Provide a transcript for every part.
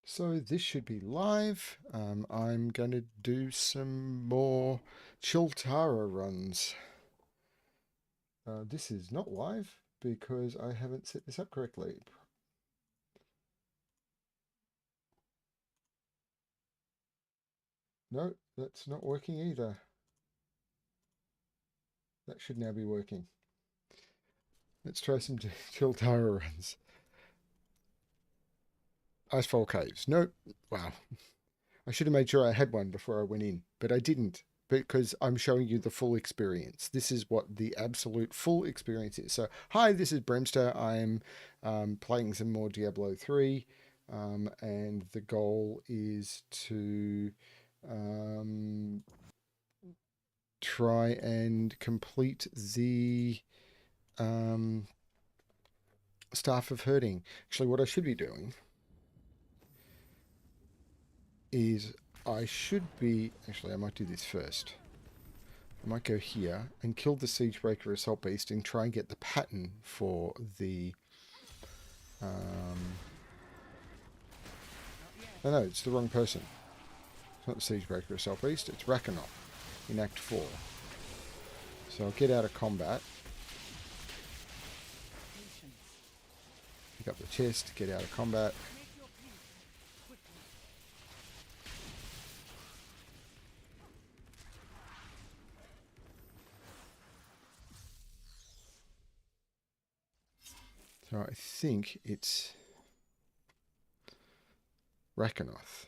So this should be live. I'm going to do some more Chilltara runs. This is not live because I haven't set this up correctly. No, that's not working either. That should now be working. Let's try some Chilltara runs. Icefall Caves. Nope. Wow. I should have made sure I had one before I went in, but I didn't because I'm showing you the full experience. This is what the absolute full experience is. So, hi, this is BremSter. I'm playing some more Diablo 3, and the goal is to um, try and complete the um, Staff of Herding. Actually, what I should be doing is actually, I might do this first. I might go here and kill the Siegebreaker Assault Beast and try and get the pattern for the... Oh no, it's the wrong person. It's not the Siegebreaker Assault Beast, it's Rakanoth in Act 4. So I'll get out of combat. Pick up the chest, get out of combat. So I think it's Rakanoth.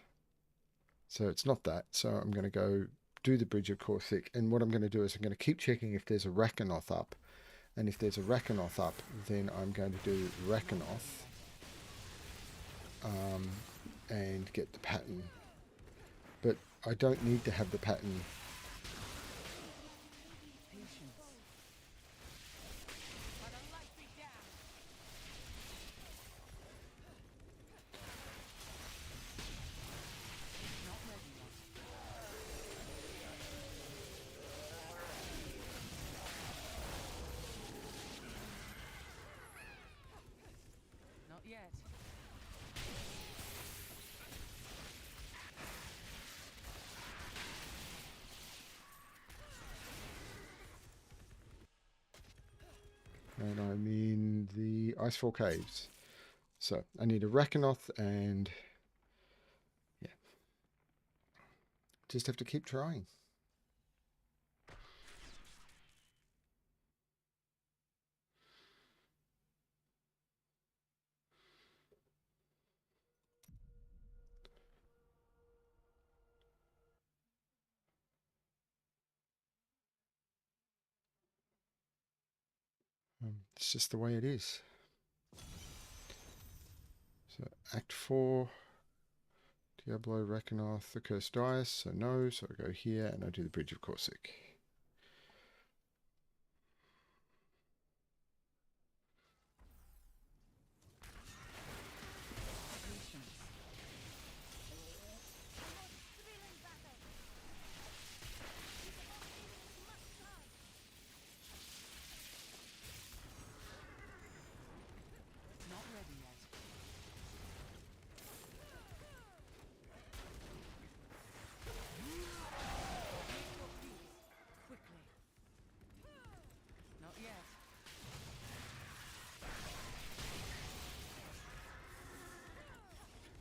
So it's not that. So I'm going to go do the Bridge of Corsic. And what I'm going to do is I'm going to keep checking if there's a Rakanoth up. And if there's a Rakanoth up, then I'm going to do Rakanoth and get the pattern. But I don't need to have the pattern. And I'm in the Icefall Caves. So I need a Rakanoth and yeah, just have to keep trying. It's just the way it is. So Act 4, Diablo, Rakanoth, the Cursed Dice. So no, so I go here and I do the Bridge of Corsic.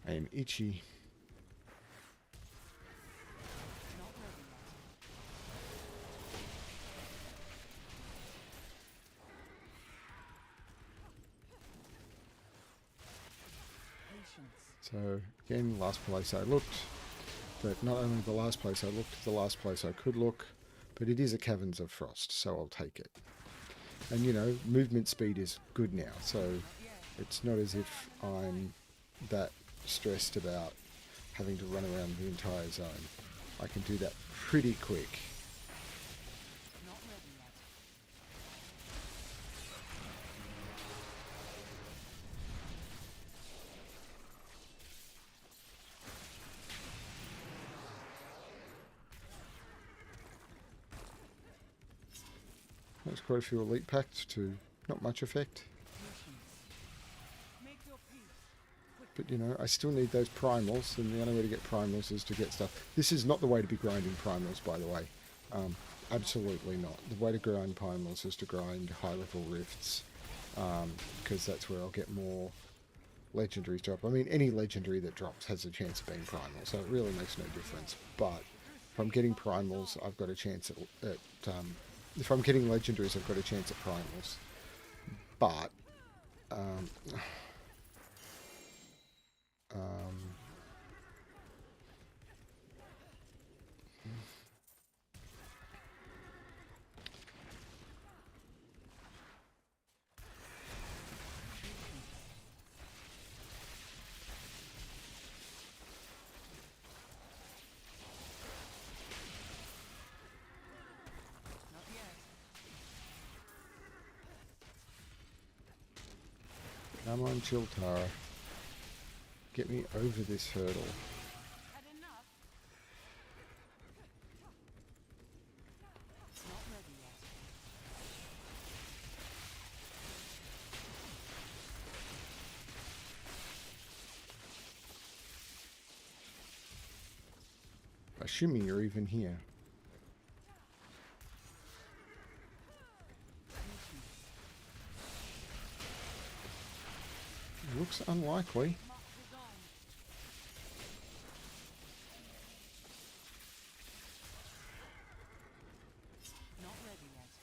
I am itchy. So again, last place I looked, but not only the last place I looked, the last place I could look, but it is a Caverns of Frost, so I'll take it. And you know, movement speed is good now, so it's not as if I'm that stressed about having to run around the entire zone. I can do that pretty quick. That's quite a few elite packs to not much effect. But, you know, I still need those primals, and the only way to get primals is to get stuff. This is not the way to be grinding primals, by the way. Absolutely not. The way to grind primals is to grind high-level rifts, because that's where I'll get more legendaries drop. I mean, any legendary that drops has a chance of being primal, so it really makes no difference. But if I'm getting primals, I've got a chance at if I'm getting legendaries, I've got a chance at primals. But come on, Chilltara. Get me over this hurdle. Assuming you're even here. Looks unlikely.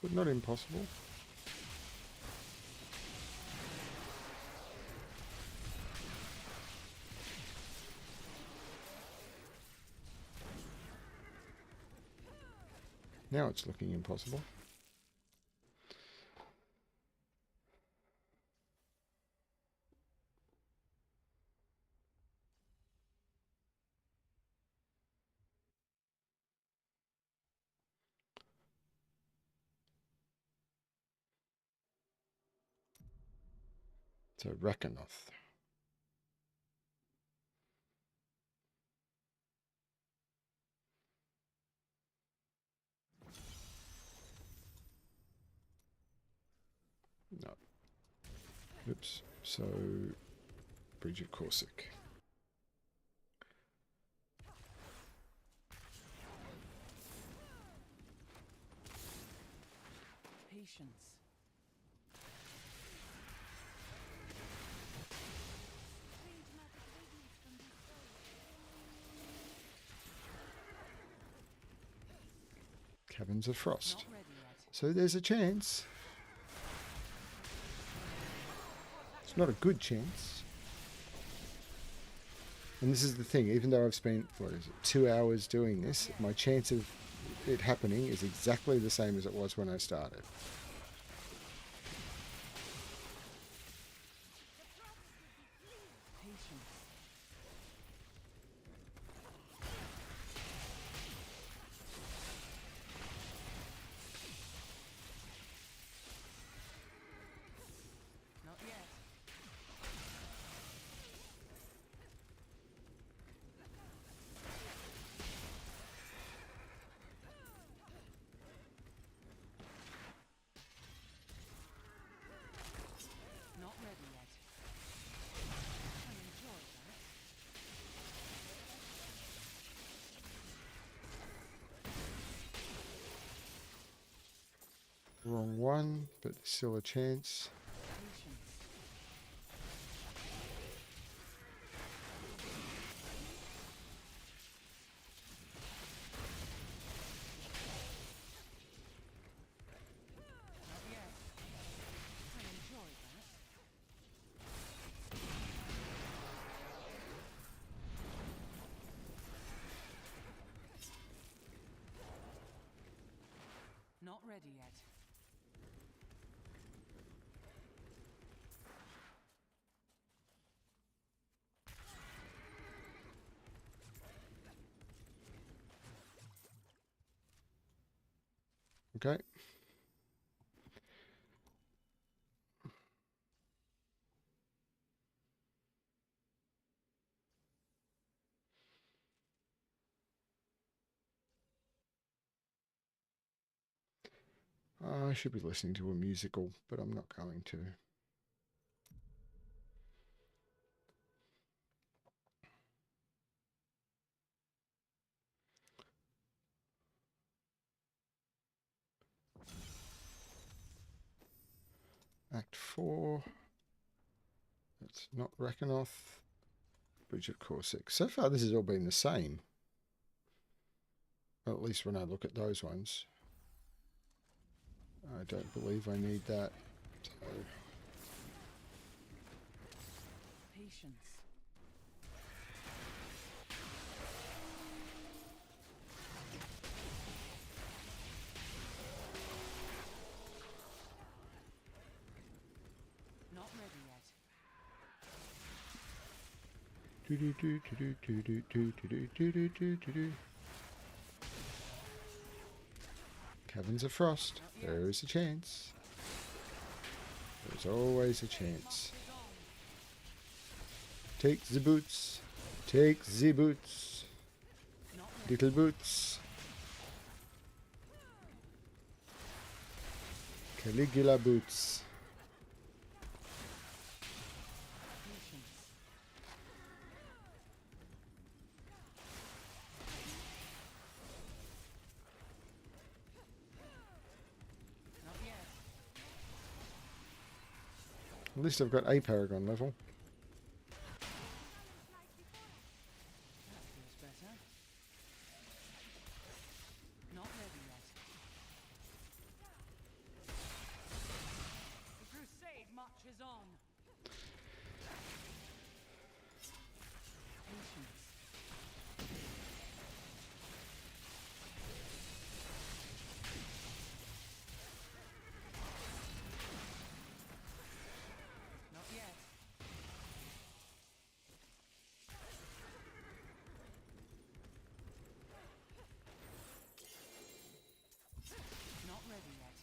But not impossible. Now it's looking impossible. So Rekanoth. No. Oops. So Bridge of Corsic. Patience. Caverns of Frost. So there's a chance. It's not a good chance. And this is the thing, even though I've spent, 2 hours doing this, my chance of it happening is exactly the same as it was when I started. Wrong one, but still a chance. Not ready yet. Okay. I should be listening to a musical, but I'm not going to. Act 4. That's not Rakanoth. Bridge of Corsic. So far, this has all been the same. Well, at least when I look at those ones. I don't believe I need that. So. Patience. Not ready yet. Caverns of Frost. There is a chance. There's always a chance. Take the boots. Take the boots. Little boots. Caligula boots. At least I've got a Paragon level. That feels better. Not ready yet. The crusade marches on. Patience. Not yet. Not ready yet.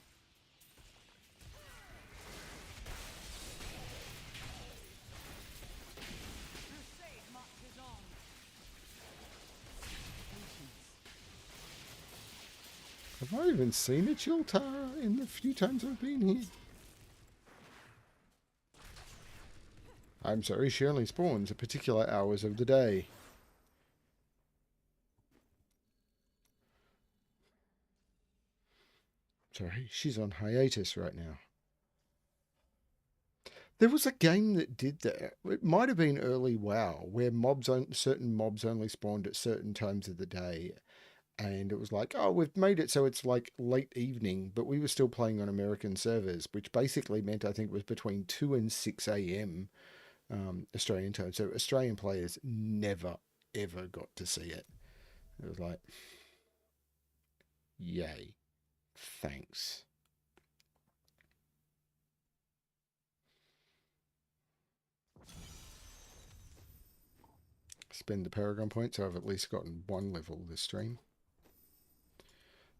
Crusade marches on. Patience. Have I even seen a Chilltara in the few times I've been here? I'm sorry, she only spawns at particular hours of the day. Sorry, she's on hiatus right now. There was a game that did that. It might have been early WoW, where certain mobs only spawned at certain times of the day. And it was like, oh, we've made it so it's like late evening, but we were still playing on American servers, which basically meant I think it was between 2 and 6 a.m. Australian time. So Australian players never, ever got to see it. It was like, yay, thanks. Spend the Paragon points, so I've at least gotten one level this stream.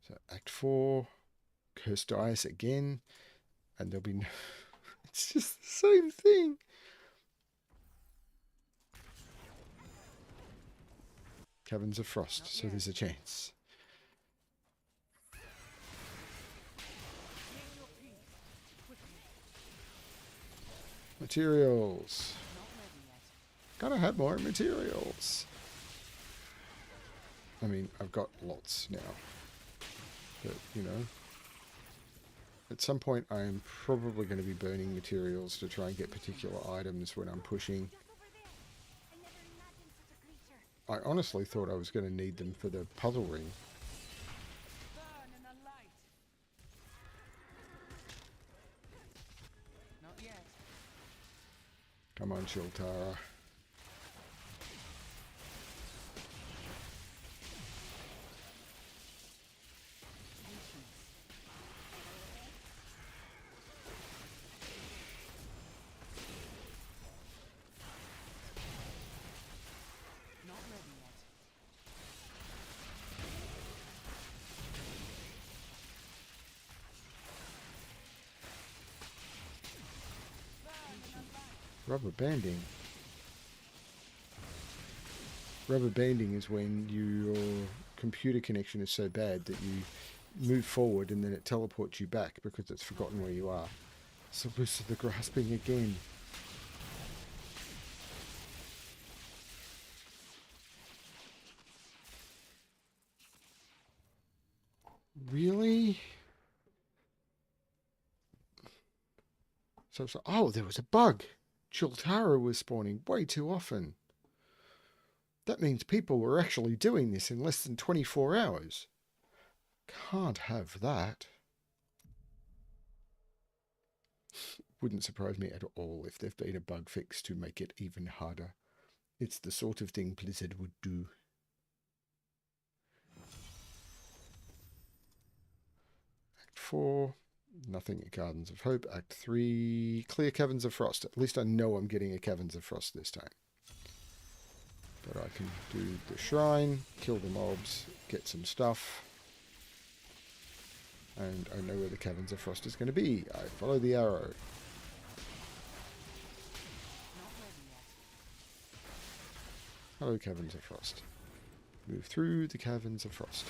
So Act 4, Cursed Dice again, and there'll be no... It's just the same thing. Caverns of Frost, so there's a chance. Materials. Gotta have more materials. I mean, I've got lots now. But, you know, at some point I'm probably going to be burning materials to try and get particular items when I'm pushing. I honestly thought I was going to need them for the puzzle ring. Not yet. Come on, Chilltara. Not ready yet. Rubber banding. Rubber banding is when your computer connection is so bad that you move forward and then it teleports you back because it's forgotten where you are. So this is the grasping again. Really? So, oh, there was a bug. Chilltara was spawning way too often. That means people were actually doing this in less than 24 hours. Can't have that. Wouldn't surprise me at all if there've been a bug fix to make it even harder. It's the sort of thing Blizzard would do. Act 4, nothing at Gardens of Hope. Act 3, clear Caverns of Frost. At least I know I'm getting a Caverns of Frost this time. But I can do the shrine, kill the mobs, get some stuff. And I know where the Caverns of Frost is going to be. I follow the arrow. Hello, Caverns of Frost. Move through the Caverns of Frost.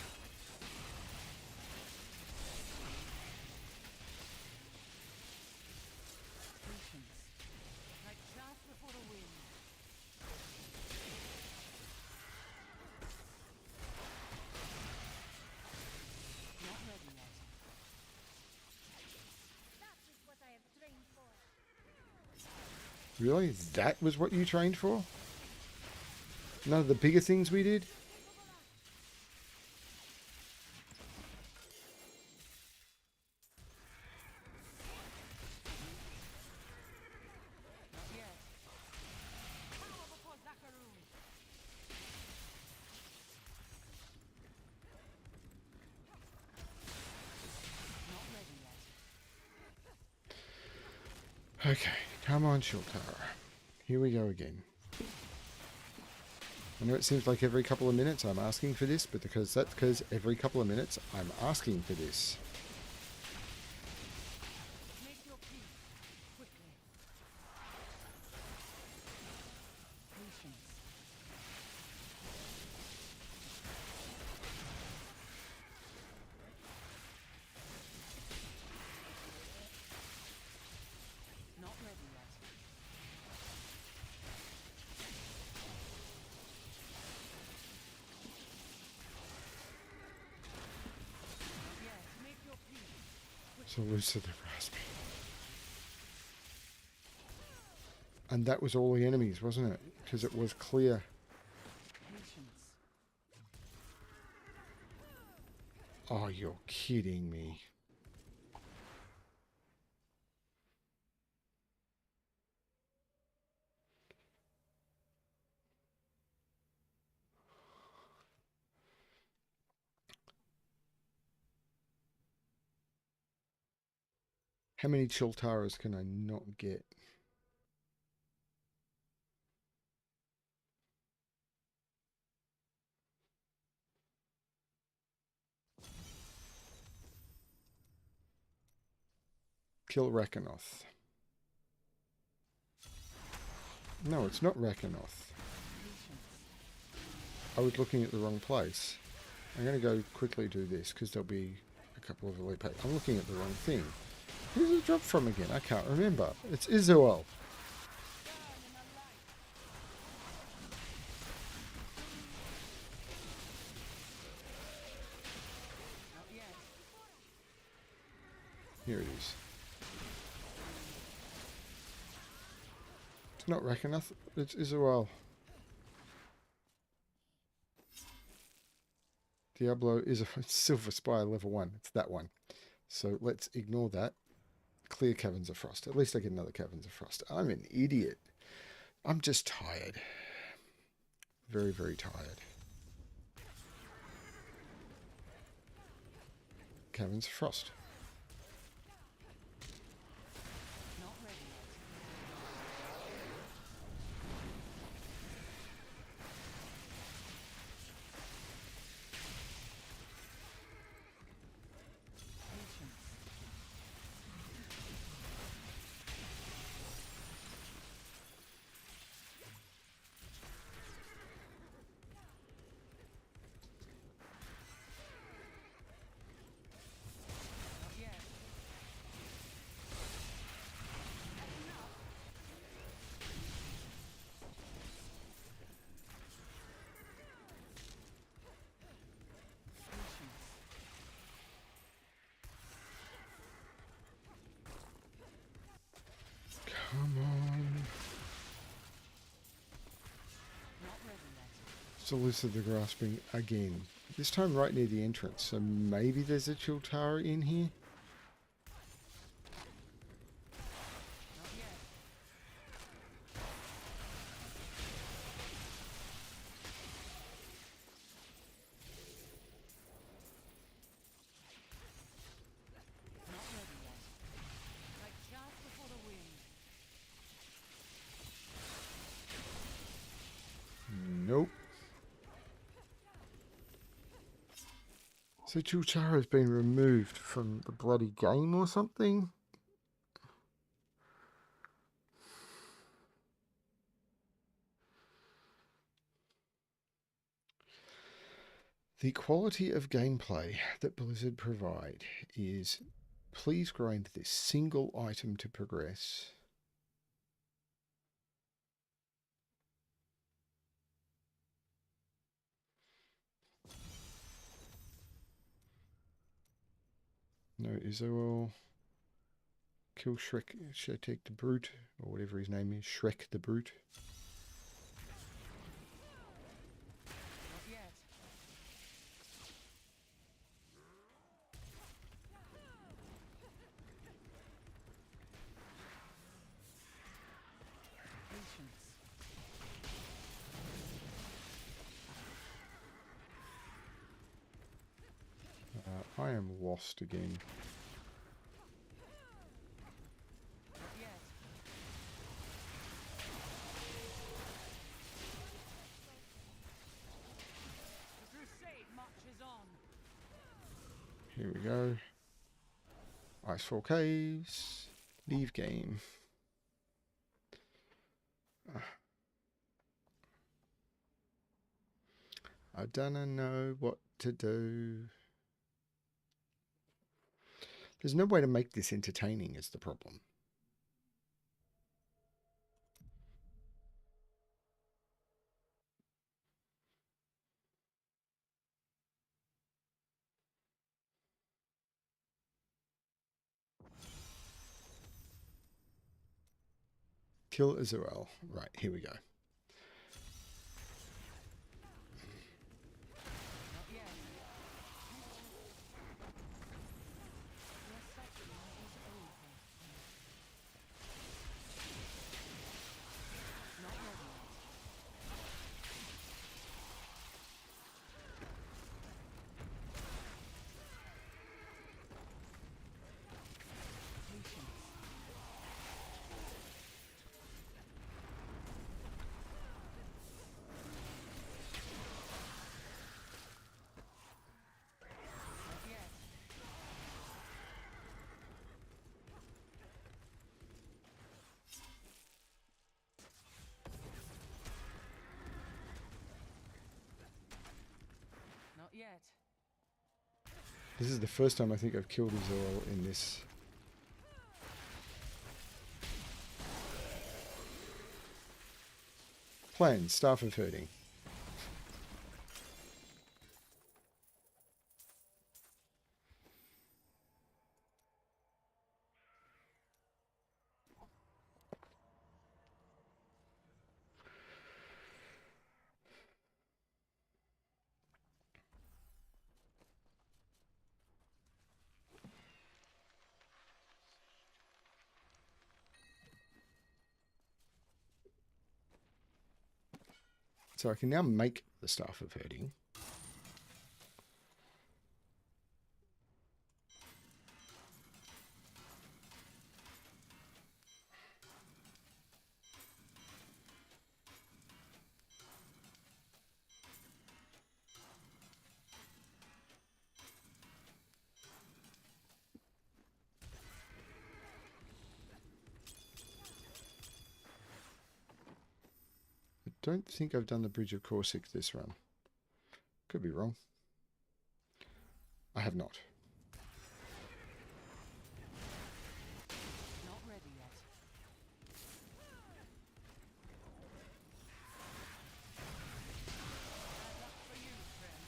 Like chaff before the wind. Not ready yet. That is what I have trained for. Really? That was what you trained for? None of the bigger things we did? Not yet. Power before Zakaroon. Not ready yet. Okay, come on, Chilltara. Here we go again. I know it seems like every couple of minutes I'm asking for this, but that's because every couple of minutes I'm asking for this. Make your peace quickly. Patience. Not ready yet. Not yet. Make your peace. So Lucid the Raspy. And that was all the enemies, wasn't it? Because it was clear. Patience. Oh, you're kidding me. How many Chilltaras can I not get? Kill Rakanoth. No, it's not Rakanoth. I was looking at the wrong place. I'm going to go quickly do this because there'll be a couple of elite packs. I'm looking at the wrong thing. Who's it dropped from again? I can't remember. It's Izuel. Not yet. Here it is. It's not Rakanoth, it's Izuel. Diablo is a Silver Spire level 1. It's that one. So let's ignore that. Clear Caverns of Frost. At least I get another Caverns of Frost. I'm an idiot. I'm just tired. Very, very tired. Caverns of Frost. Not ready yet. Patience. Come on. Not ready yet. Solace of the Grasping again. This time right near the entrance, so maybe there's a Chilltara in here? Not yet. Not ready yet. Like just before the wind. Nope. So Chilltara has been removed from the bloody game or something? The quality of gameplay that Blizzard provide is please grind this single item to progress. No Isoel. Kill Shrek, Shetek the Brute, or whatever his name is, Shrek the Brute. Not yet. Patience. I am lost again. Not yet. The crusade marches on. Here we go. Icefall Caves. Leave game. I don't know what to do. There's no way to make this entertaining is the problem. Kill Isoel. Right, here we go. Not yet. Your suffering is over. Not ready yet. Patience. Not yet. Not yet. This is the first time I think I've killed Isoel in this. Plan, Staff of Herding. So I can now make the Staff of Herding. I don't think I've done the Bridge of Corsic this run. Could be wrong. I have not. Not ready yet. Bad luck for you, friend.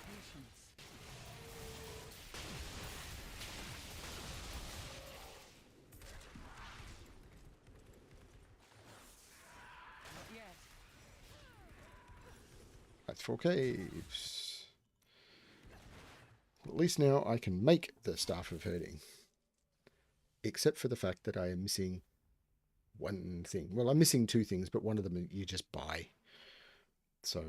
Patience. Wrathful Caves. At least now I can make the Staff of Herding. Except for the fact that I am missing one thing. Well, I'm missing two things, but one of them you just buy. So...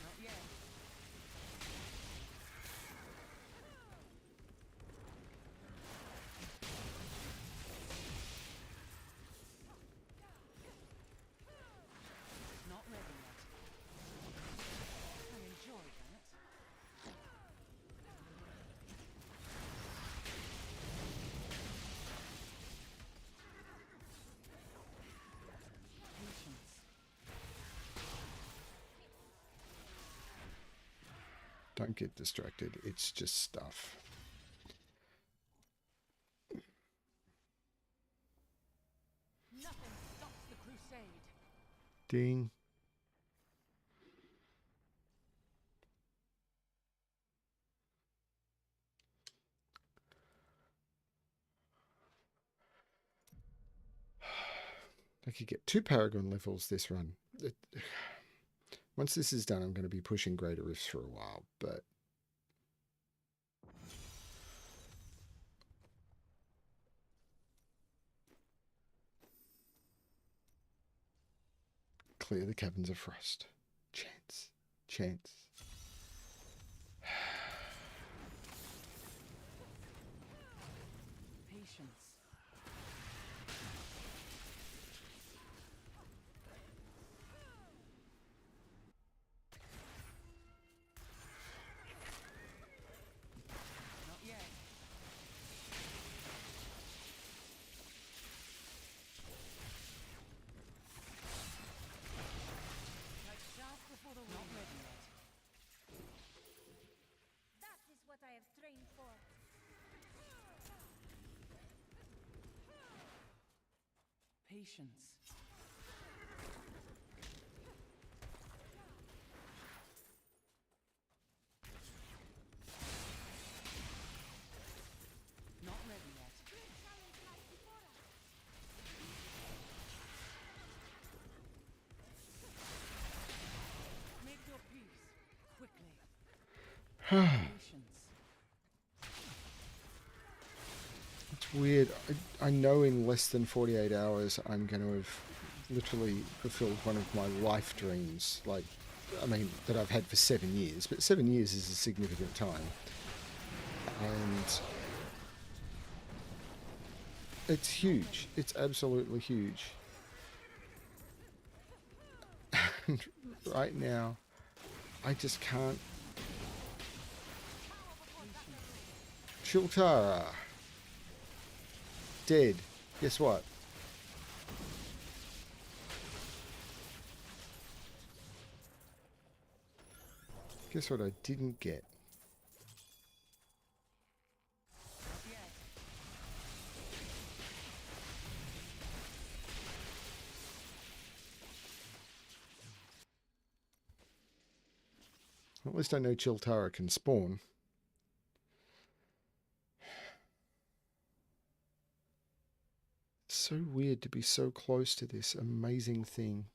Not yet. Not ready yet. I enjoy that. Patience. Don't get distracted. It's just stuff. Nothing stops the crusade. Ding. I could get 2 Paragon levels this run. Once this is done, I'm going to be pushing Greater Rifts for a while, but... Clear the Caverns of Frost. Chance. Chance. Patience. Not yet. Like just before the not ready yet. That is what I have trained for. Patience. Not ready yet. Make your peace quickly. Patience. It's weird. I know in less than 48 hours I'm going to have literally fulfilled one of my life dreams. Like, I mean, that I've had for 7 years. But 7 years is a significant time. And it's huge. It's absolutely huge. And right now, I just can't. Chilltara. Dead. Guess what? Guess what I didn't get? Not yet. At least I know Chilltara can spawn. It's so weird to be so close to this amazing thing.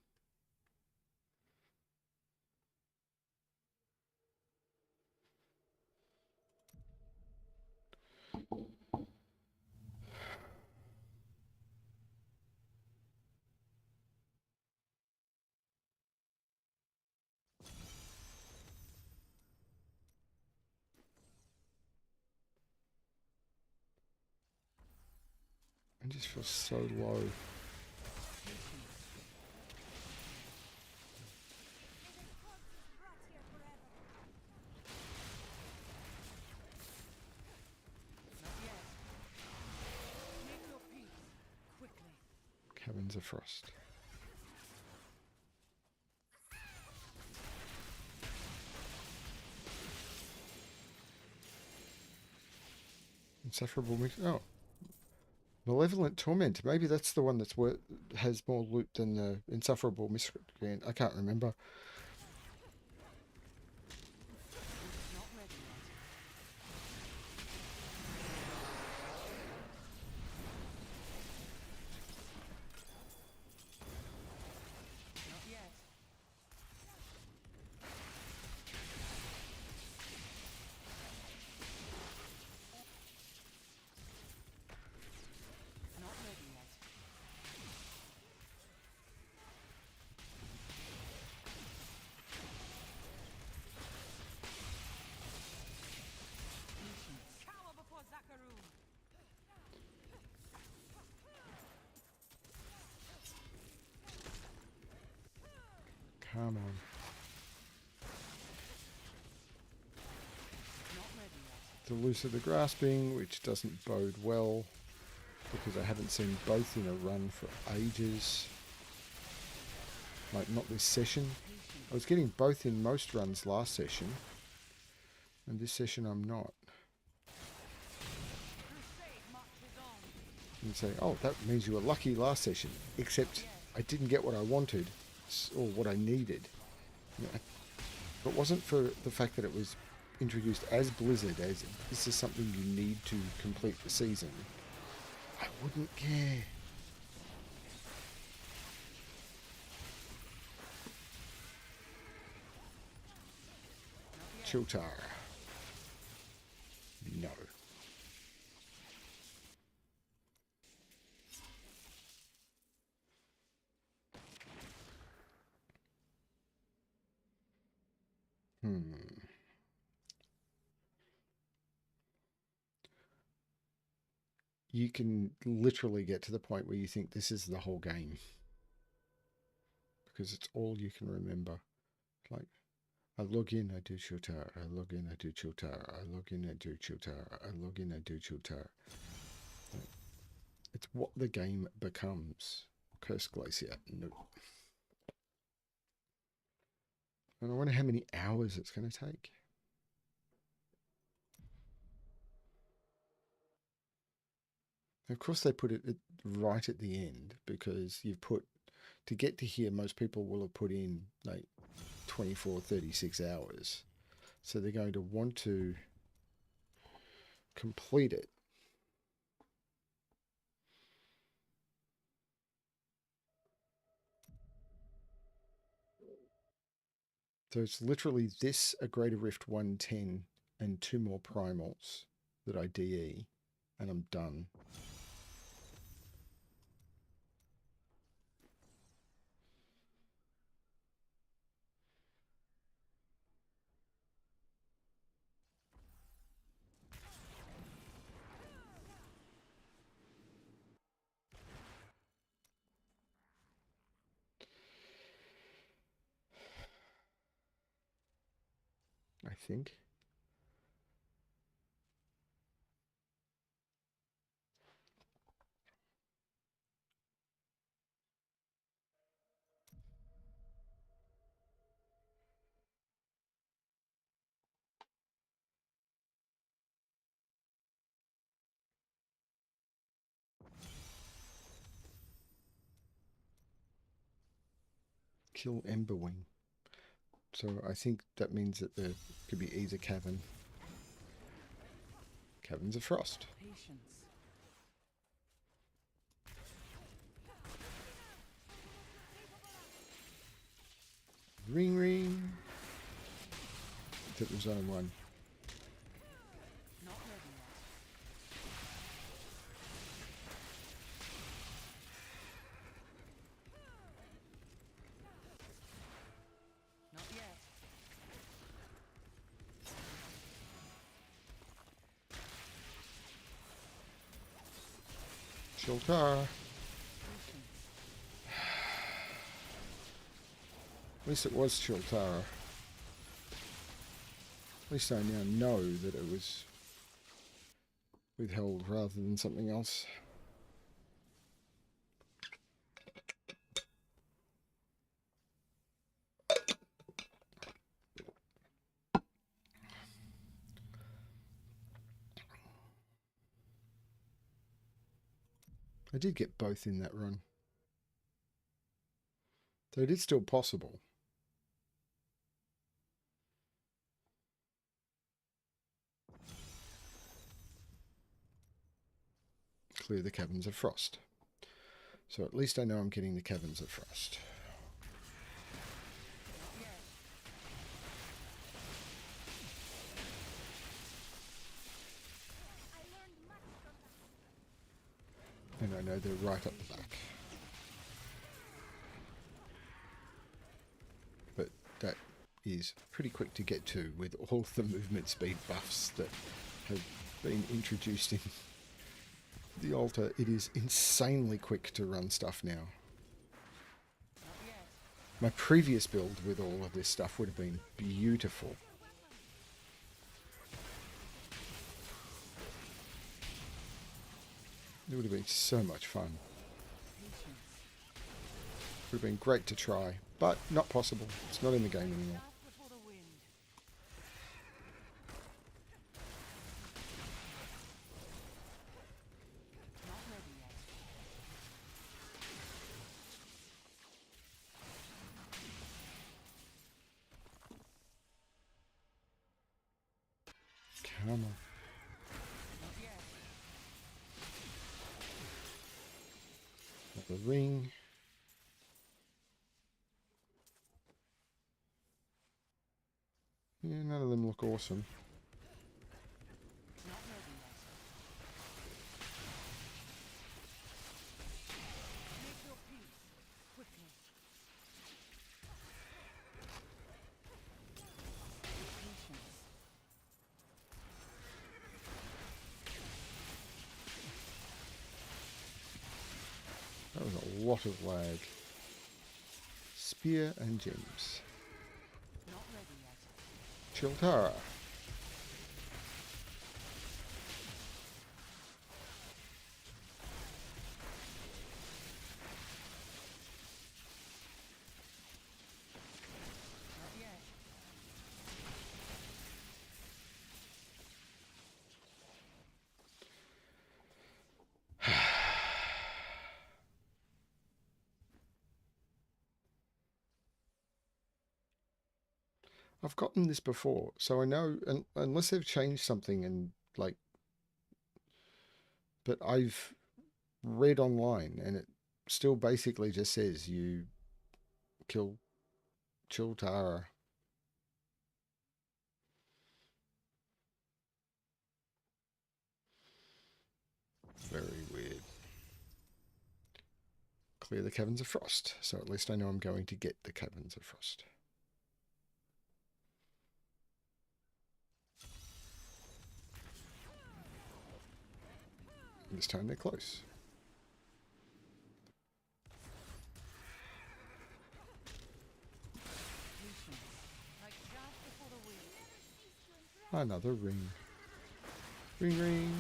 I just feel so low. Not yet. Make your peace quickly. Caverns of Frost. Insufferable mix. Oh, Malevolent Torment. Maybe that's the one that's has more loot than the Insufferable Miscreant. I can't remember. Not ready yet. Not yet. Not ready yet. Cower before Zakaroon. Come on. Not ready yet. Delusive the Grasping, which doesn't bode well because I haven't seen both in a run for ages. Like, not this session. I was getting both in most runs last session, and this session I'm not. Crusade marches on. And say, oh, that means you were lucky last session, except I didn't get what I wanted or what I needed. You know, if it wasn't for the fact that it was introduced as Blizzard, as this is something you need to complete the season, I wouldn't care. Chilltara. No. You can literally get to the point where you think this is the whole game. Because it's all you can remember. Like, I log in, I do Chilltara. I log in, I do Chilltara. I log in, I do Chilltara. I log in, I do Chilltara. It's what the game becomes. Curse Glacier. No. And I wonder how many hours it's going to take. Of course, they put it right at the end because you've put, to get to here, most people will have put in like 24, 36 hours. So they're going to want to complete it. So it's literally this, a Greater Rift 110, and 2 more primals that I DE, and I'm done. I think. Kill Emberwing. So I think that means that there could be either Cavern. Caverns of Frost. Patience. Ring ring. That was only one. Not ready yet. Not yet. Chilltara. Patience. At least it was Chilltara. At least I now know that it was withheld rather than something else. I did get both in that run. So it is still possible. Clear the Caverns of Frost. So at least I know I'm getting the Caverns of Frost. And I know they're right up the back. But that is pretty quick to get to with all the movement speed buffs that have been introduced in the altar. It is insanely quick to run stuff now. My previous build with all of this stuff would have been beautiful. It would have been so much fun. It would have been great to try, but not possible. It's not in the game anymore. Come on. Another ring. Yeah, none of them look awesome. That was a lot of lag. Spear and gems. Chilltara. I've gotten this before, so I know, unless they've changed something and like, but I've read online and it still basically just says you kill Chilltara. Very weird. Clear the Caverns of Frost, so at least I know I'm going to get the Caverns of Frost. This time they're close. Another ring. Ring, ring.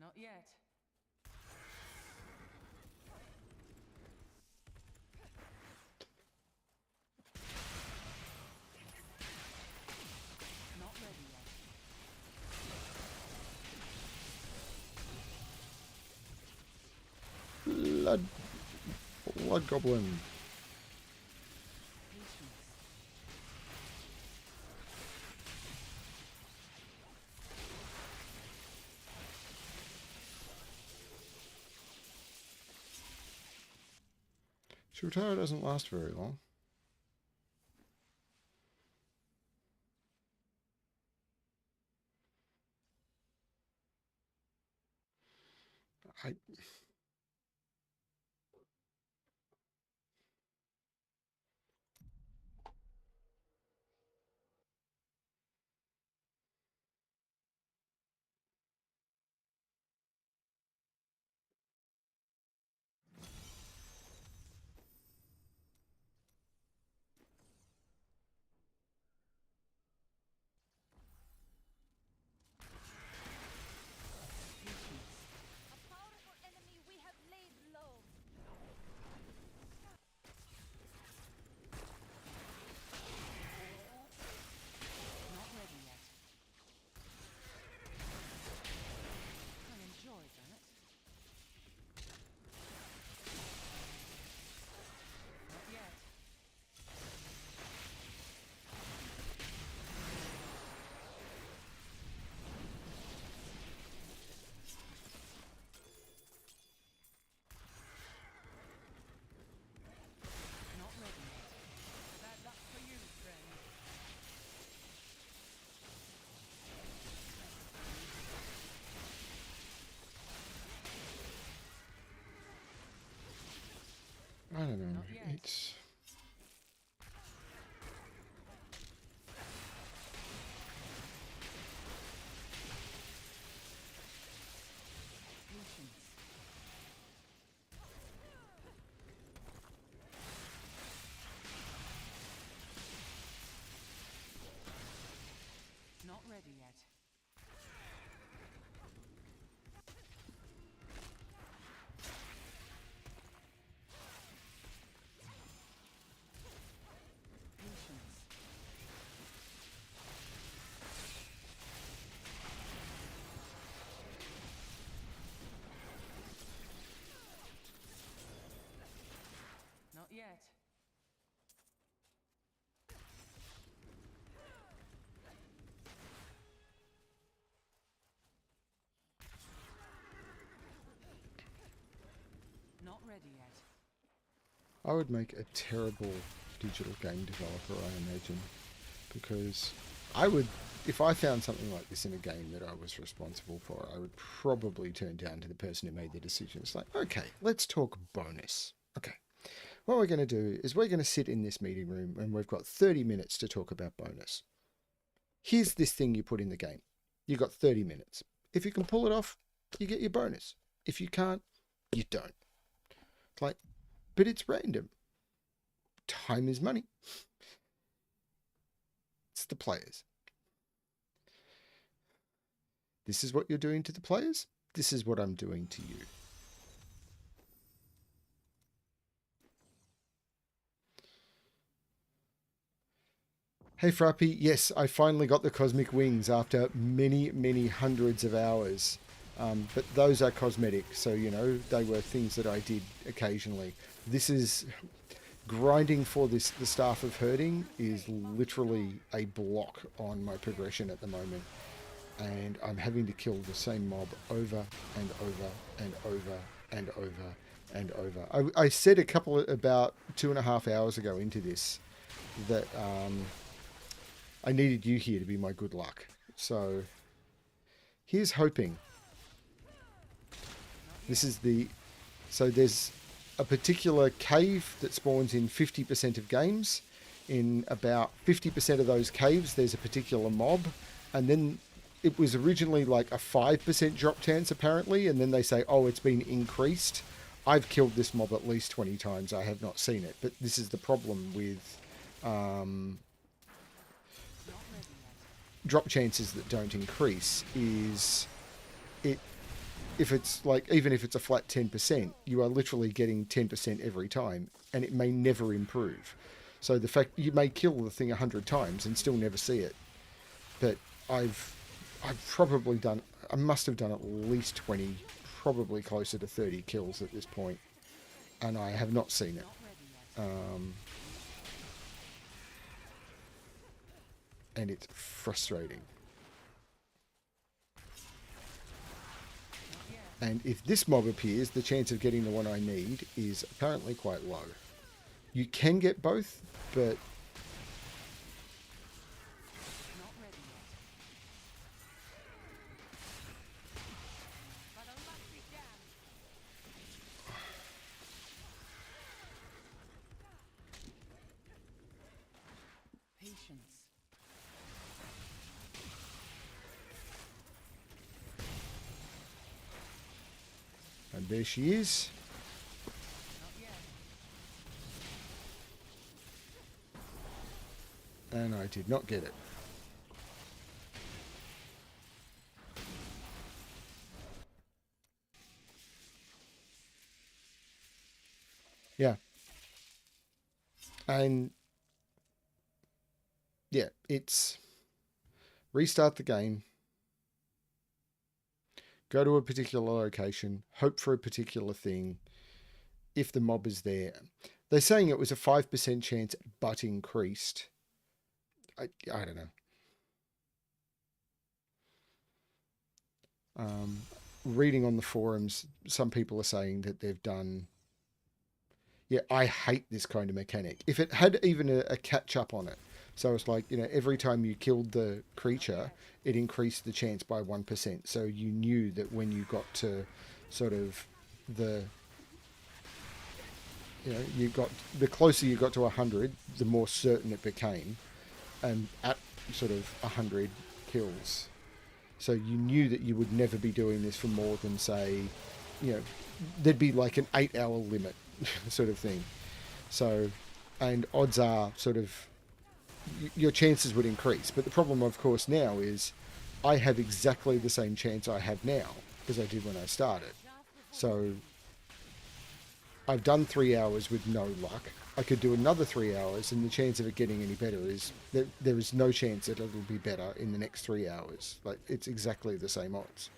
Not yet. Not ready yet. Blood Goblin. Chilltara doesn't last very long. I Right. Not ready yet. Patience. Not yet. Not ready yet. I would make a terrible digital game developer, I imagine, because I would, if I found something like this in a game that I was responsible for, I would probably turn down to the person who made the decision. It's like, okay, let's talk bonus. Okay, what we're going to do is we're going to sit in this meeting room and we've got 30 minutes to talk about bonus. Here's this thing you put in the game. You got 30 minutes. If you can pull it off, you get your bonus. If you can't, you don't. It's like, but it's random. Time is money. It's the players. This is what you're doing to the players. This is what I'm doing to you. Hey Frappy, yes, I finally got the cosmic wings after many, many hundreds of hours. But those are cosmetic, so you know, they were things that I did occasionally. This is grinding for this. The Staff of Herding is literally a block on my progression at the moment. And I'm having to kill the same mob over and over and over and over and over. I said about 2.5 hours ago into this that I needed you here to be my good luck. So here's hoping. This is so there's a particular cave that spawns in 50% of games. In about 50% of those caves, there's a particular mob. And then it was originally like a 5% drop chance apparently. And then they say, oh, it's been increased. I've killed this mob at least 20 times. I have not seen it. But this is the problem with drop chances that don't increase is if it's like, even if it's a flat 10%, you are literally getting 10% every time, and it may never improve. So the fact you may kill the thing 100 times and still never see it. But I've probably done, I must have done at least 20, probably closer to 30 kills at this point, and I have not seen it. And it's frustrating. And if this mob appears, the chance of getting the one I need is apparently quite low. You can get both, but Patience. and there she is. And I did not get it. Yeah. And yeah, it's restart the game, go to a particular location, hope for a particular thing. If the mob is there, they're saying it was a 5% chance, but increased. I don't know. Reading on the forums, some people are saying that they've done. Yeah, I hate this kind of mechanic. If it had even a catch up on it, so it's like, you know, every time you killed the creature, it increased the chance by 1%. So you knew that when you got to sort of the You know, you got the closer you got to 100, the more certain it became, and at sort of 100 kills. So you knew that you would never be doing this for more than, say, you know, there'd be like an 8-hour limit sort of thing. So, and odds are sort of your chances would increase. But the problem, of course, now is I have exactly the same chance I have now as I did when I started. So I've done 3 hours with no luck. I could do another 3 hours, and the chance of it getting any better is that there is no chance that it'll be better in the next 3 hours. Like, it's exactly the same odds.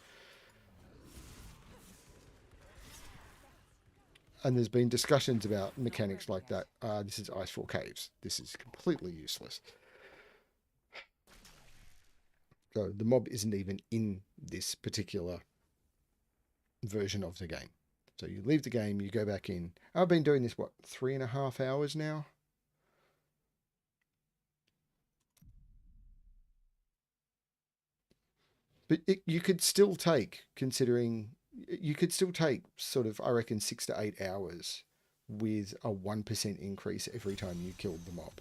And there's been discussions about mechanics like that. This is Icefall Caves. This is completely useless. So the mob isn't even in this particular version of the game. So you leave the game, you go back in. I've been doing this, what, 3.5 hours now? But you could still take, considering, you could still take sort of, I reckon, 6 to 8 hours with a 1% increase every time you killed the mob.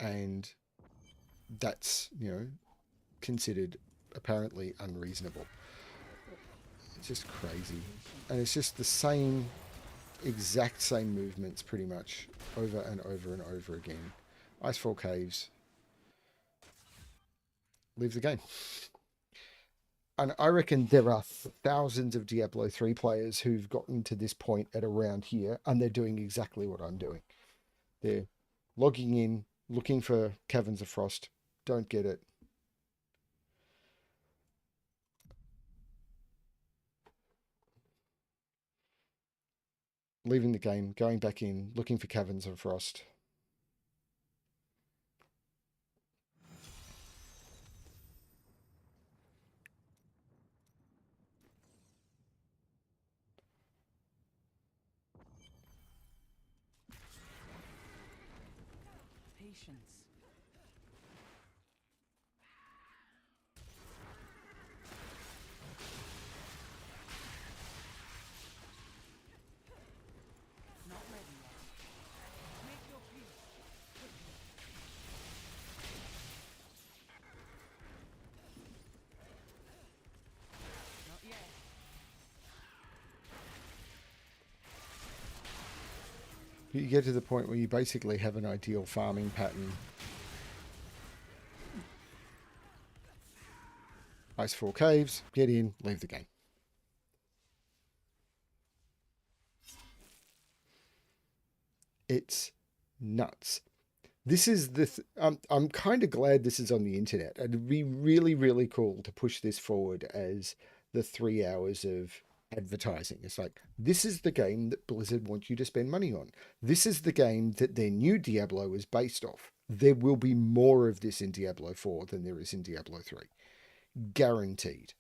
And that's, you know, considered apparently unreasonable. It's just crazy. And it's just the same, exact same movements pretty much over and over and over again. Icefall Caves. Leave the game. And I reckon there are thousands of Diablo 3 players who've gotten to this point at around here, and they're doing exactly what I'm doing. They're logging in, looking for Caverns of Frost, don't get it. Leaving the game, going back in, looking for Caverns of Frost. Patience. Not ready yet. Make your peace. Not yet. You get to the point where you basically have an ideal farming pattern. Icefall Caves, get in, leave the game. It's nuts. This is the. I'm kind of glad this is on the internet. It'd be really, really cool to push this forward as the 3 hours of advertising. It's like, this is the game that Blizzard wants you to spend money on. This is the game that their new Diablo is based off. There will be more of this in Diablo 4 than there is in Diablo 3. Guaranteed.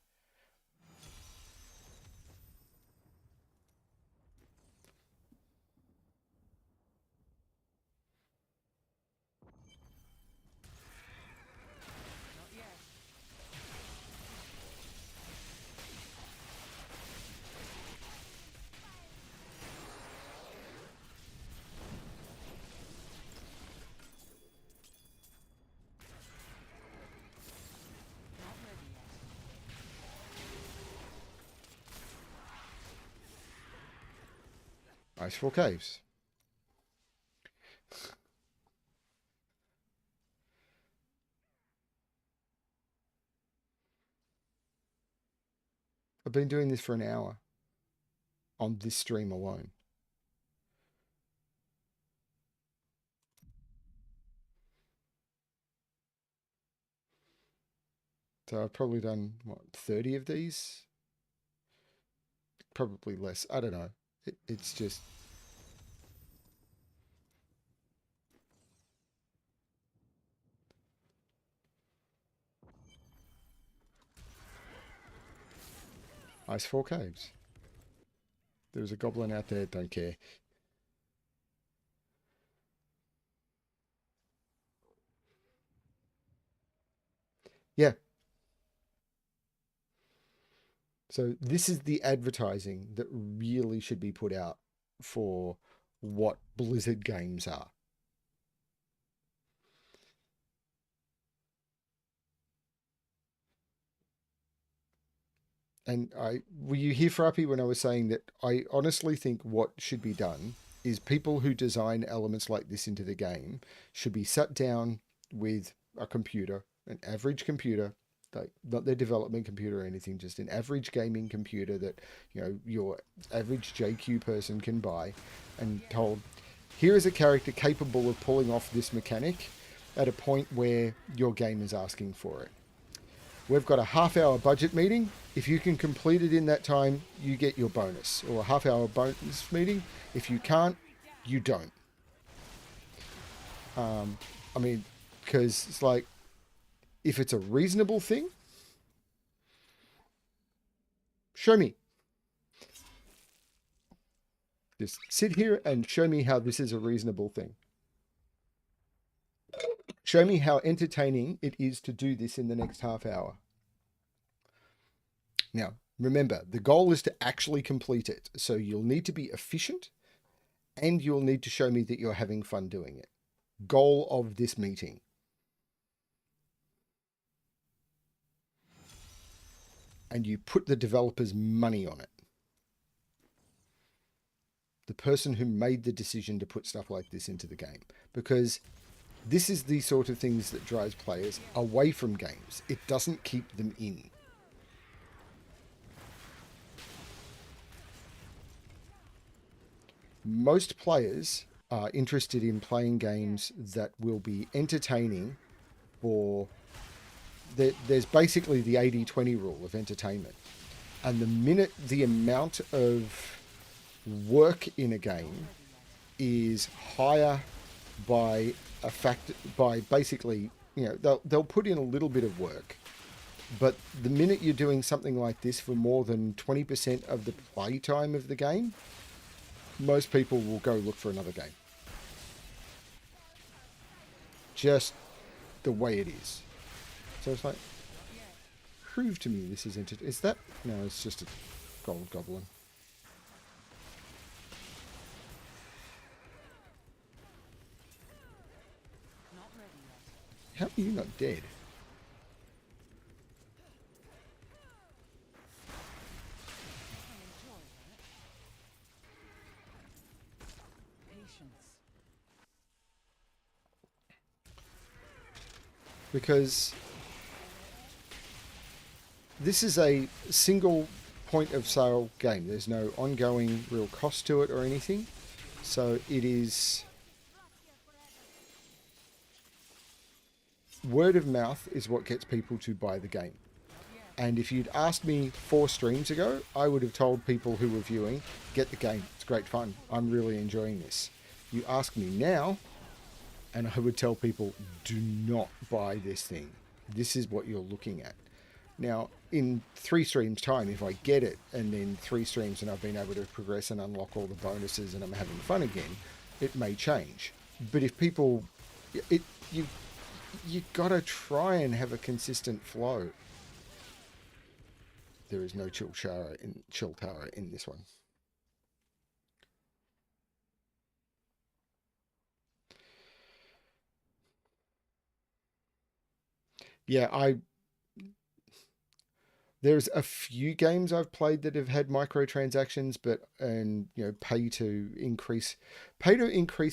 Not yet. Not ready yet. Icefall Caves. I've been doing this for an hour on this stream alone. So I've probably done, what, 30 of these? Probably less. I don't know. It's just... Icefall Caves. There's a goblin out there, don't care. Yeah. So this is the advertising that really should be put out for what Blizzard games are. And were you here, Frappy, when I was saying that I honestly think what should be done is people who design elements like this into the game should be sat down with a computer, an average computer, like not their development computer or anything, just an average gaming computer that, you know, your average JQ person can buy, and told, here is a character capable of pulling off this mechanic at a point where your game is asking for it. We've got a half-hour budget meeting. If you can complete it in that time, you get your bonus. Or a half-hour bonus meeting. If you can't, you don't. I mean, because it's like, if it's a reasonable thing, show me. Just sit here and show me how this is a reasonable thing. Show me how entertaining it is to do this in the next half hour. Now, remember, the goal is to actually complete it. So you'll need to be efficient and you'll need to show me that you're having fun doing it. Goal of this meeting. And you put the developer's money on it. The person who made the decision to put stuff like this into the game. Because this is the sort of things that drives players away from games. It doesn't keep them in. Most players are interested in playing games that will be entertaining, or there's basically the 80-20 rule of entertainment. And the minute the amount of work in a game is higher by a fact, by basically, you know, they'll put in a little bit of work, but the minute you're doing something like this for more than 20% of the play time of the game, most people will go look for another game. Just the way it is. So it's like, prove to me this is is that? No, it's just a gold goblin. Not ready yet. How are you not dead? I enjoy that. Patience. Because this is a single point of sale game. There's no ongoing real cost to it or anything. So it is... word of mouth is what gets people to buy the game. And if you'd asked me 4 streams ago, I would have told people who were viewing, get the game. It's great fun. I'm really enjoying this. You ask me now, and I would tell people, do not buy this thing. This is what you're looking at. Now, in 3 streams time, if I get it, and then 3 streams and I've been able to progress and unlock all the bonuses and I'm having fun again, it may change. But if people... you gotta try and have a consistent flow. There is no Chilltara in this one. Yeah, there's a few games I've played that have had microtransactions, and you know, pay to increase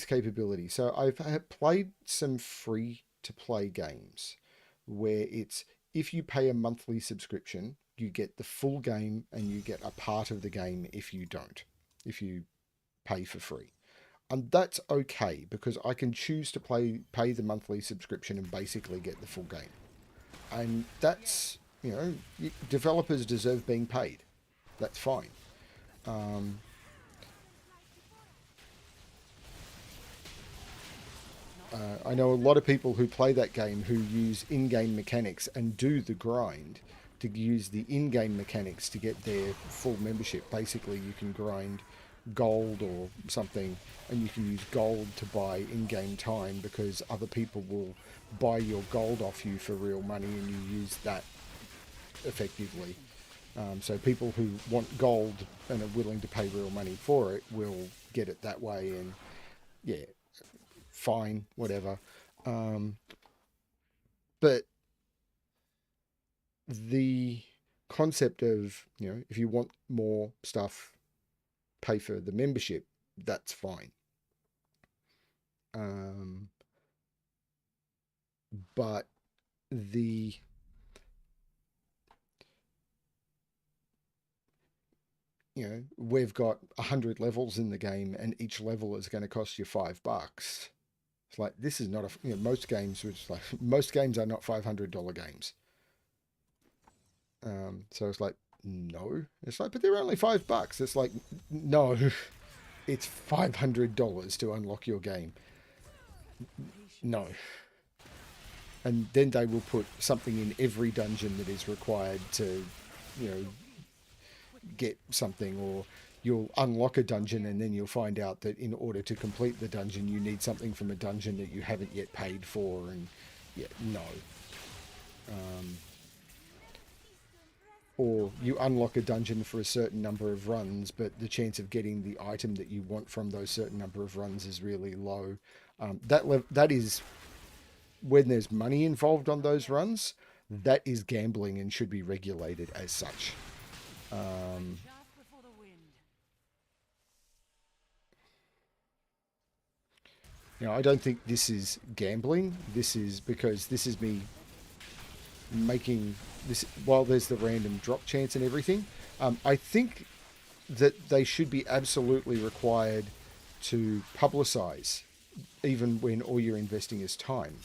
capability. So I've played some free to play games where it's, if you pay a monthly subscription, you get the full game and you get a part of the game if you don't, if you pay for free. And that's okay, because I can choose to pay the monthly subscription and basically get the full game. And that's, you know, developers deserve being paid. That's fine. I know a lot of people who play that game who use in-game mechanics and do the grind to use the in-game mechanics to get their full membership. Basically, you can grind gold or something, and you can use gold to buy in-game time because other people will buy your gold off you for real money, and you use that effectively. So people who want gold and are willing to pay real money for it will get it that way, and yeah, fine, whatever. But the concept of, if you want more stuff, pay for the membership, that's fine. But the we've got 100 levels in the game, and each level is going to cost you $5. It's like, this is not most games, which like most games are not $500 games. So it's like, no. It's like, but they're only $5. It's like, no, it's $500 to unlock your game. No. And then they will put something in every dungeon that is required to, get something, or you'll unlock a dungeon and then you'll find out that in order to complete the dungeon, you need something from a dungeon that you haven't yet paid for. And yeah, no. Or you unlock a dungeon for a certain number of runs, but the chance of getting the item that you want from those certain number of runs is really low. That is, when there's money involved on those runs, that is gambling and should be regulated as such. I don't think this is gambling. This is because this is me making this, while there's the random drop chance and everything. I think that they should be absolutely required to publicize, even when all you're investing is time.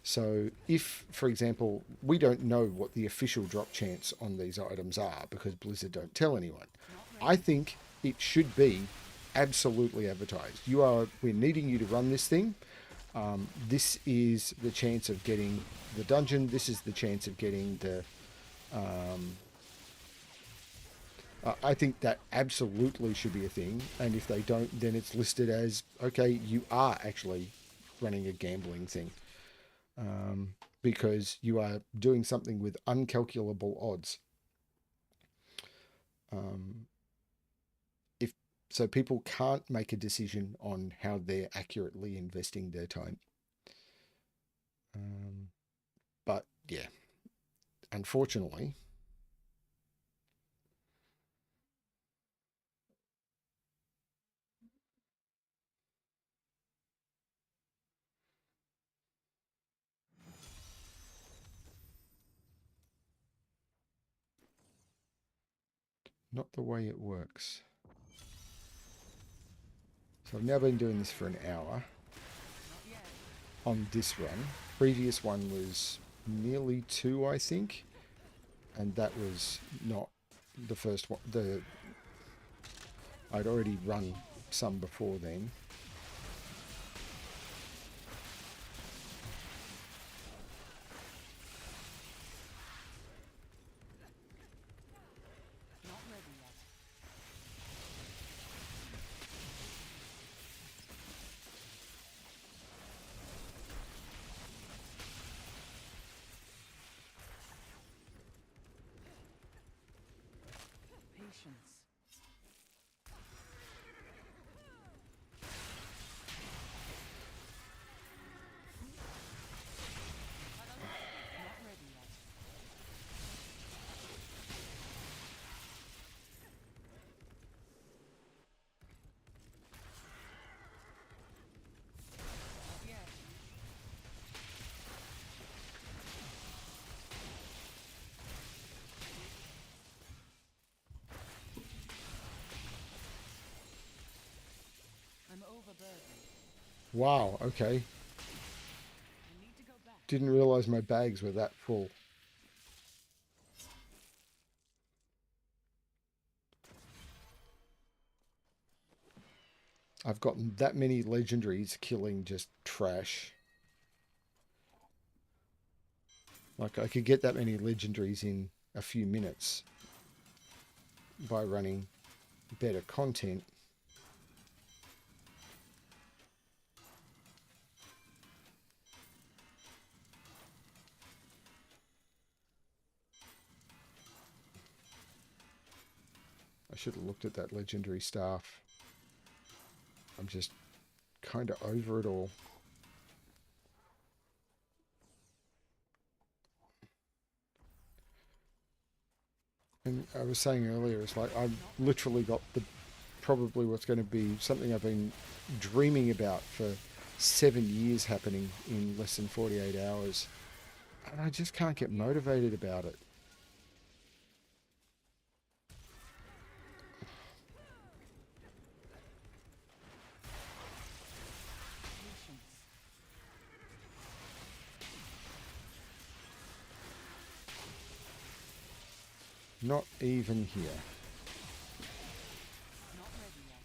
So if, for example, we don't know what the official drop chance on these items are because Blizzard don't tell anyone, I think it should be absolutely advertised. We're needing you to run this thing. This is the chance of getting the dungeon. This is the chance of getting the... I think that absolutely should be a thing. And if they don't, then it's listed as, okay, you are actually running a gambling thing. Because you are doing something with uncalculable odds. So people can't make a decision on how they're accurately investing their time. But yeah, unfortunately, not the way it works. So I've now been doing this for an hour on this run. Previous one was nearly 2, I think, and that was not the first one. I'd already run some before then. Wow, okay. Didn't realize my bags were that full. I've gotten that many legendaries killing just trash. Like, I could get that many legendaries in a few minutes by running better content. I should have looked at that legendary staff. I'm just kind of over it all. And I was saying earlier, it's like I've literally got the probably what's going to be something I've been dreaming about for 7 years happening in less than 48 hours. And I just can't get motivated about it. Not even here. Not ready yet.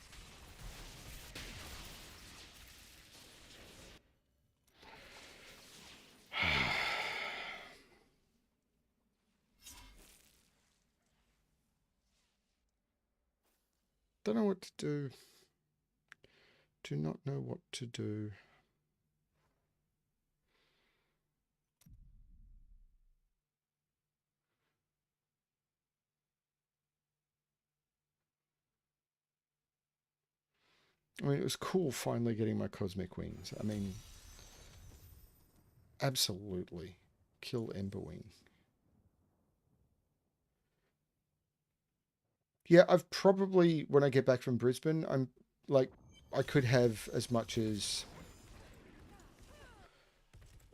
Don't know what to do. Do not know what to do. I mean, it was cool finally getting my cosmic wings. I mean, absolutely. Kill Emberwing. Yeah, I've probably, when I get back from Brisbane, I'm like, I could have as much as,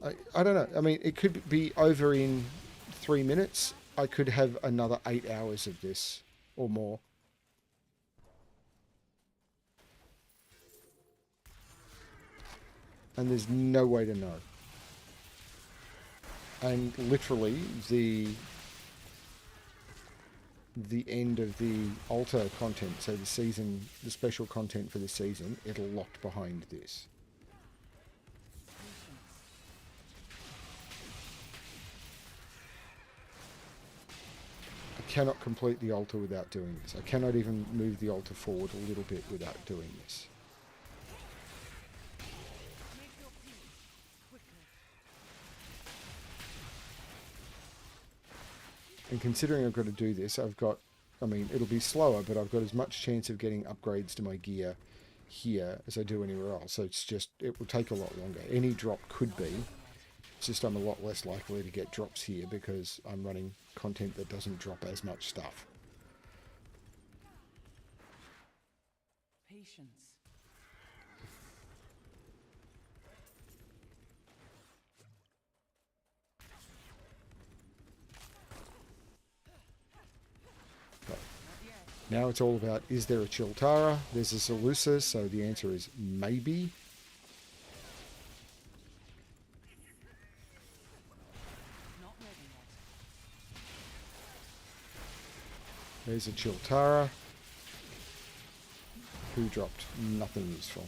I don't know. I mean, it could be over in 3 minutes. I could have another 8 hours of this or more. And there's no way to know. And literally, the end of the altar content, so the special content for the season, it'll locked behind this. I cannot complete the altar without doing this. I cannot even move the altar forward a little bit without doing this. Make your peace quickly. And considering I've got to do this, I mean, it'll be slower, but I've got as much chance of getting upgrades to my gear here as I do anywhere else. So it will take a lot longer. Any drop could be. It's just I'm a lot less likely to get drops here because I'm running content that doesn't drop as much stuff. Patience. Now it's all about, is there a Chilltara? There's a Seleucus, so the answer is maybe. Not ready yet. There's a Chilltara, who dropped nothing useful.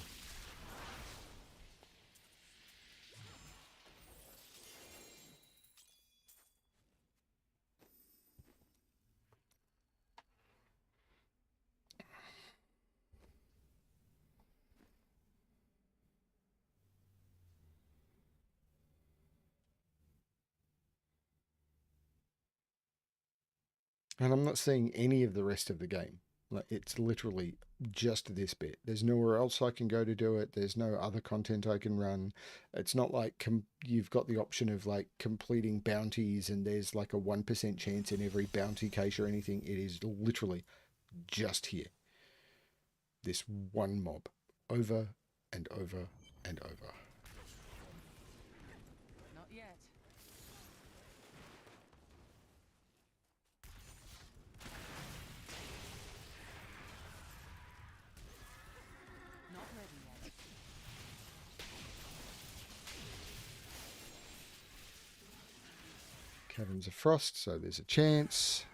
And I'm not seeing any of the rest of the game. Like, it's literally just this bit. There's nowhere else I can go to do it. There's no other content I can run. It's not like you've got the option of like completing bounties and there's like a 1% chance in every bounty case or anything. It is literally just here. This one mob over and over and over. Not yet. Not ready yet. Caverns of Frost, so there's a chance.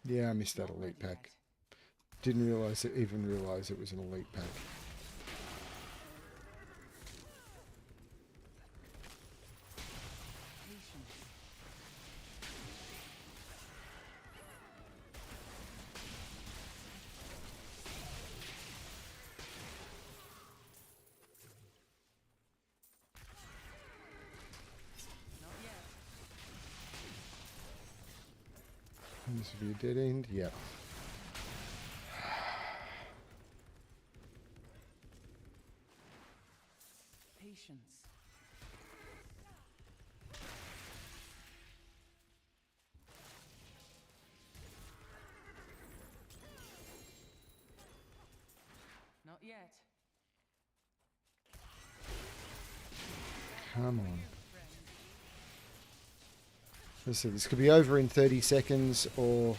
Yeah, I missed that elite pack. Didn't even realize it was an elite pack. This will be a dead end. Yep. Patience. Not yet. Come on. Let's see, this could be over in 30 seconds or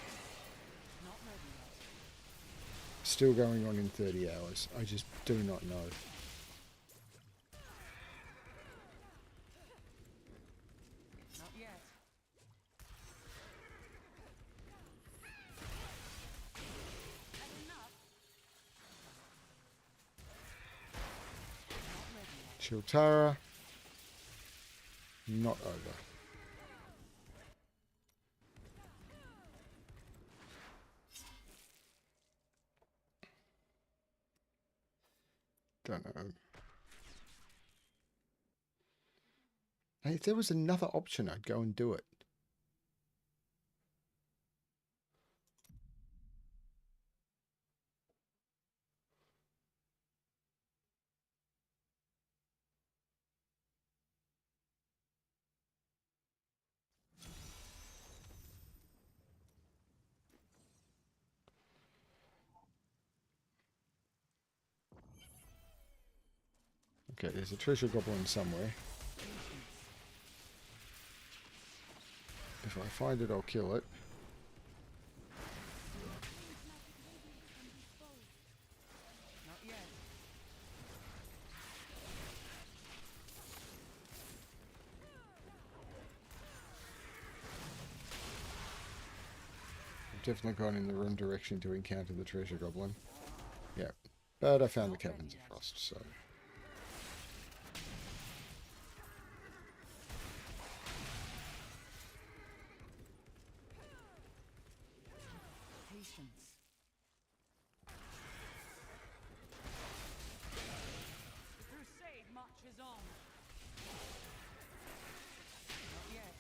Not ready yet. still going on in 30 hours. I just do not know. Not yet. Not ready yet. Chilltara. Not over. Don't know. Hey, if there was another option, I'd go and do it. Okay, there's a treasure goblin somewhere. If I find it, I'll kill it. Not yet. I've definitely gone in the wrong direction to encounter the treasure goblin. Yeah, but I found the Caverns of Frost, so... Patience. The crusade marches on. Not yet.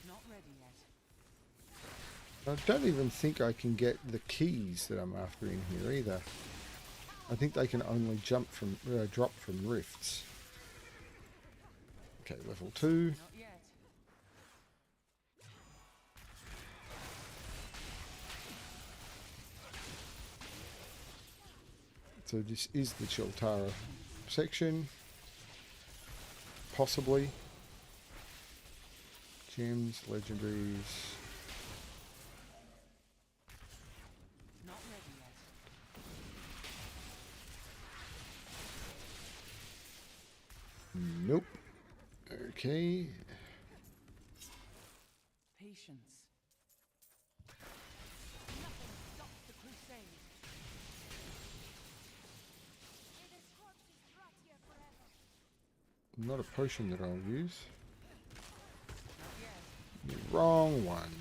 Not ready yet. I don't even think I can get the keys that I'm after in here either. I think they can only drop from rifts. Okay, level 2. Not yet. So this is the Chilltara section. Possibly. Gems, legendaries. Not ready yet. Nope. Okay. Patience. Nothing stops the crusade. May this corpse is brought here forever. Not a potion that I'll use. Not yet. The wrong one.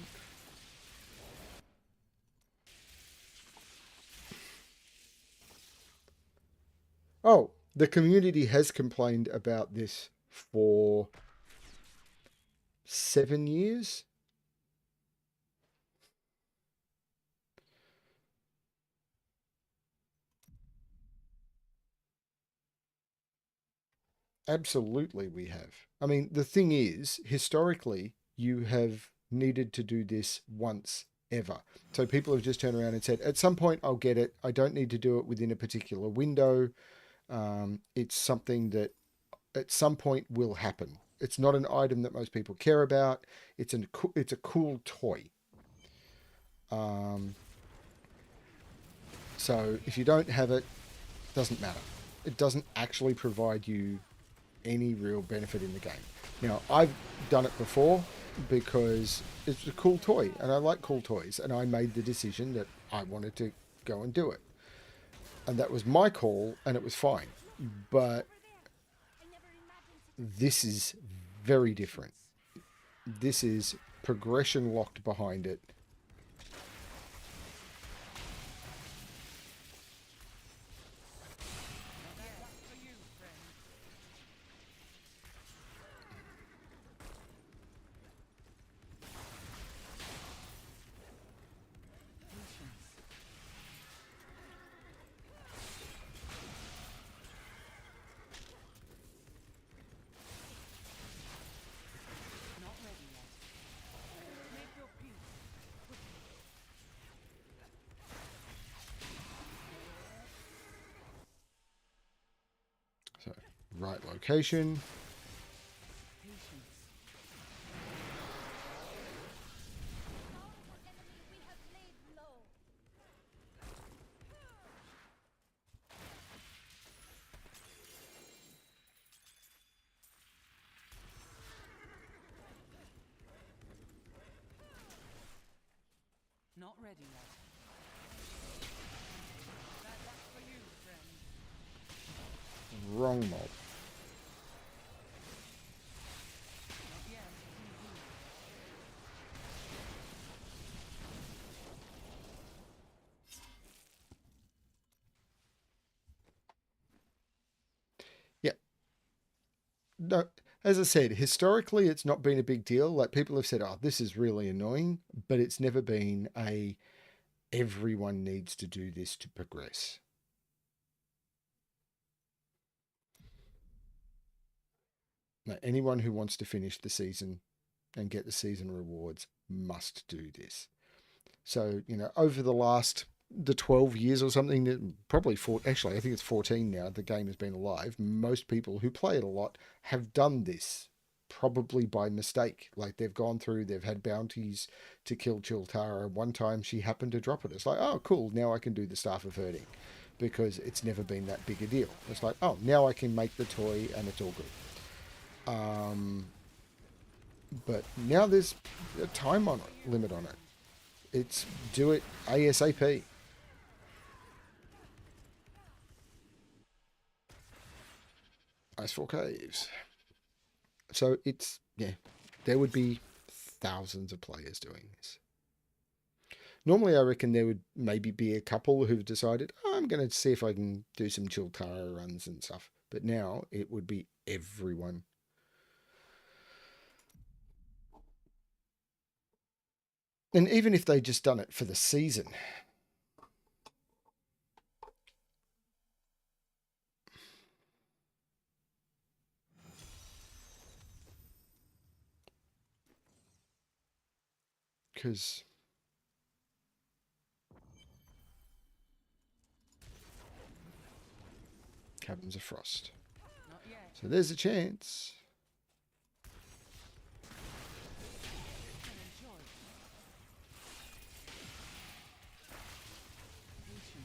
Oh, the community has complained about this for 7 years. Absolutely, we have. I mean, the thing is, historically, you have needed to do this once ever. So people have just turned around and said, at some point, I'll get it. I don't need to do it within a particular window. It's something that at some point will happen. It's not an item that most people care about. It's a cool toy. So if you don't have it, doesn't matter. It doesn't actually provide you any real benefit in the game. Now, I've done it before because it's a cool toy and I like cool toys, and I made the decision that I wanted to go and do it. And that was my call and it was fine. But this is very different. This is progression locked behind it. Right location. Patience. Powerful enemy we have laid low. Not ready yet. Bad luck for you, friend. Wrong mob. Not yet. Mhm. Yeah. No, as I said, historically, it's not been a big deal. Like people have said, oh, this is really annoying, but it's never been a everyone needs to do this to progress. Like anyone who wants to finish the season and get the season rewards must do this. So, over the 12 years or something, probably actually, I think it's 14 now, the game has been alive. Most people who play it a lot have done this, probably by mistake. Like they've gone through, they've had bounties to kill Chilltara. One time she happened to drop it. It's like, oh, cool, now I can do the Staff of Herding because it's never been that big a deal. It's like, oh, now I can make the toy and it's all good. But now there's a time limit on it. It's do it ASAP. Icefall Caves. So it's, yeah, there would be thousands of players doing this. Normally, I reckon there would maybe be a couple who've decided, oh, I'm going to see if I can do some Chilltara runs and stuff. But now it would be everyone. And even if they just done it for the season, because Caverns of Frost. Not yet. So there's a chance. And enjoy. Patience.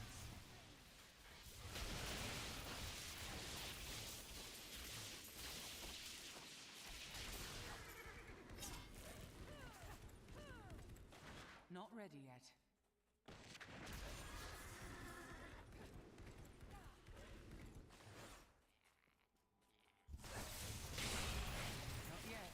Not ready yet. Not yet.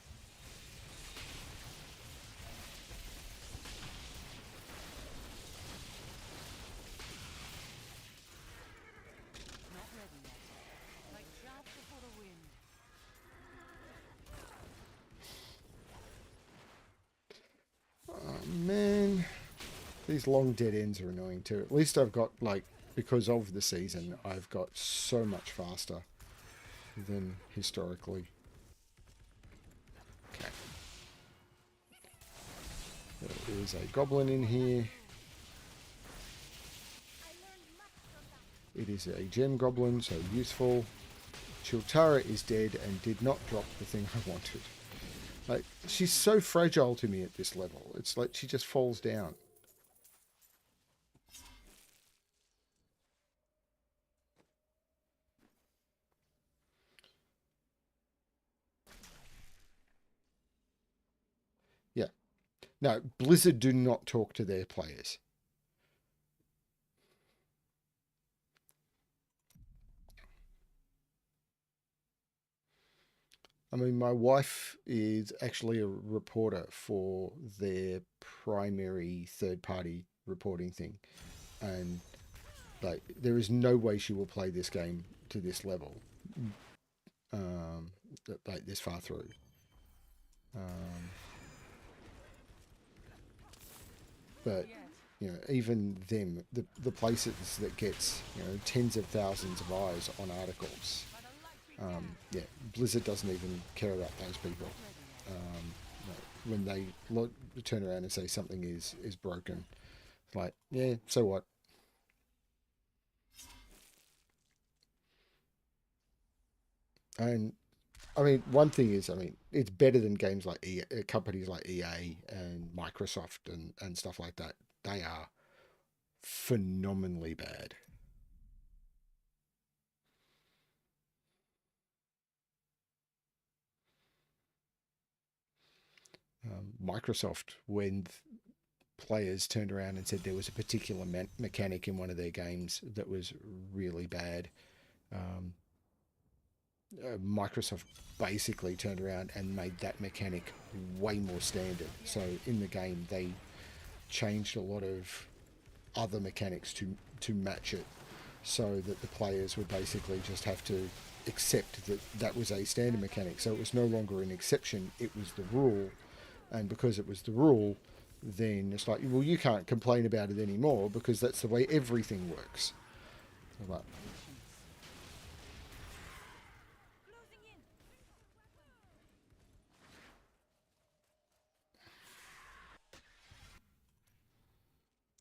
Not ready yet. Like chaff before the wind. Oh, man. These long dead ends are annoying too. At least I've got, like, because of the season, I've got so much faster than historically. Okay. There is a goblin in here. I learned much from that. It is a gem goblin, so useful. Chilltara is dead and did not drop the thing I wanted. Like, she's so fragile to me at this level. It's like she just falls down. Yeah. No, Blizzard do not talk to their players. I mean, my wife is actually a reporter for their primary third-party reporting thing, and like, there is no way she will play this game to this level, like this far through. But even them, the places that gets tens of thousands of eyes on articles. Yeah, Blizzard doesn't even care about those people. When they turn around and say something is broken, it's like, yeah, so what? And I mean, one thing is, I mean, it's better than games like companies like EA and Microsoft and stuff like that. They are phenomenally bad. Microsoft, when players turned around and said there was a particular mechanic in one of their games that was really bad, um, Microsoft basically turned around and made that mechanic way more standard. So in the game, they changed a lot of other mechanics to match it, so that the players would basically just have to accept that that was a standard mechanic. So it was no longer an exception; it was the rule, and because it was the rule, then it's like, well, you can't complain about it anymore because that's the way everything works. But Closing in.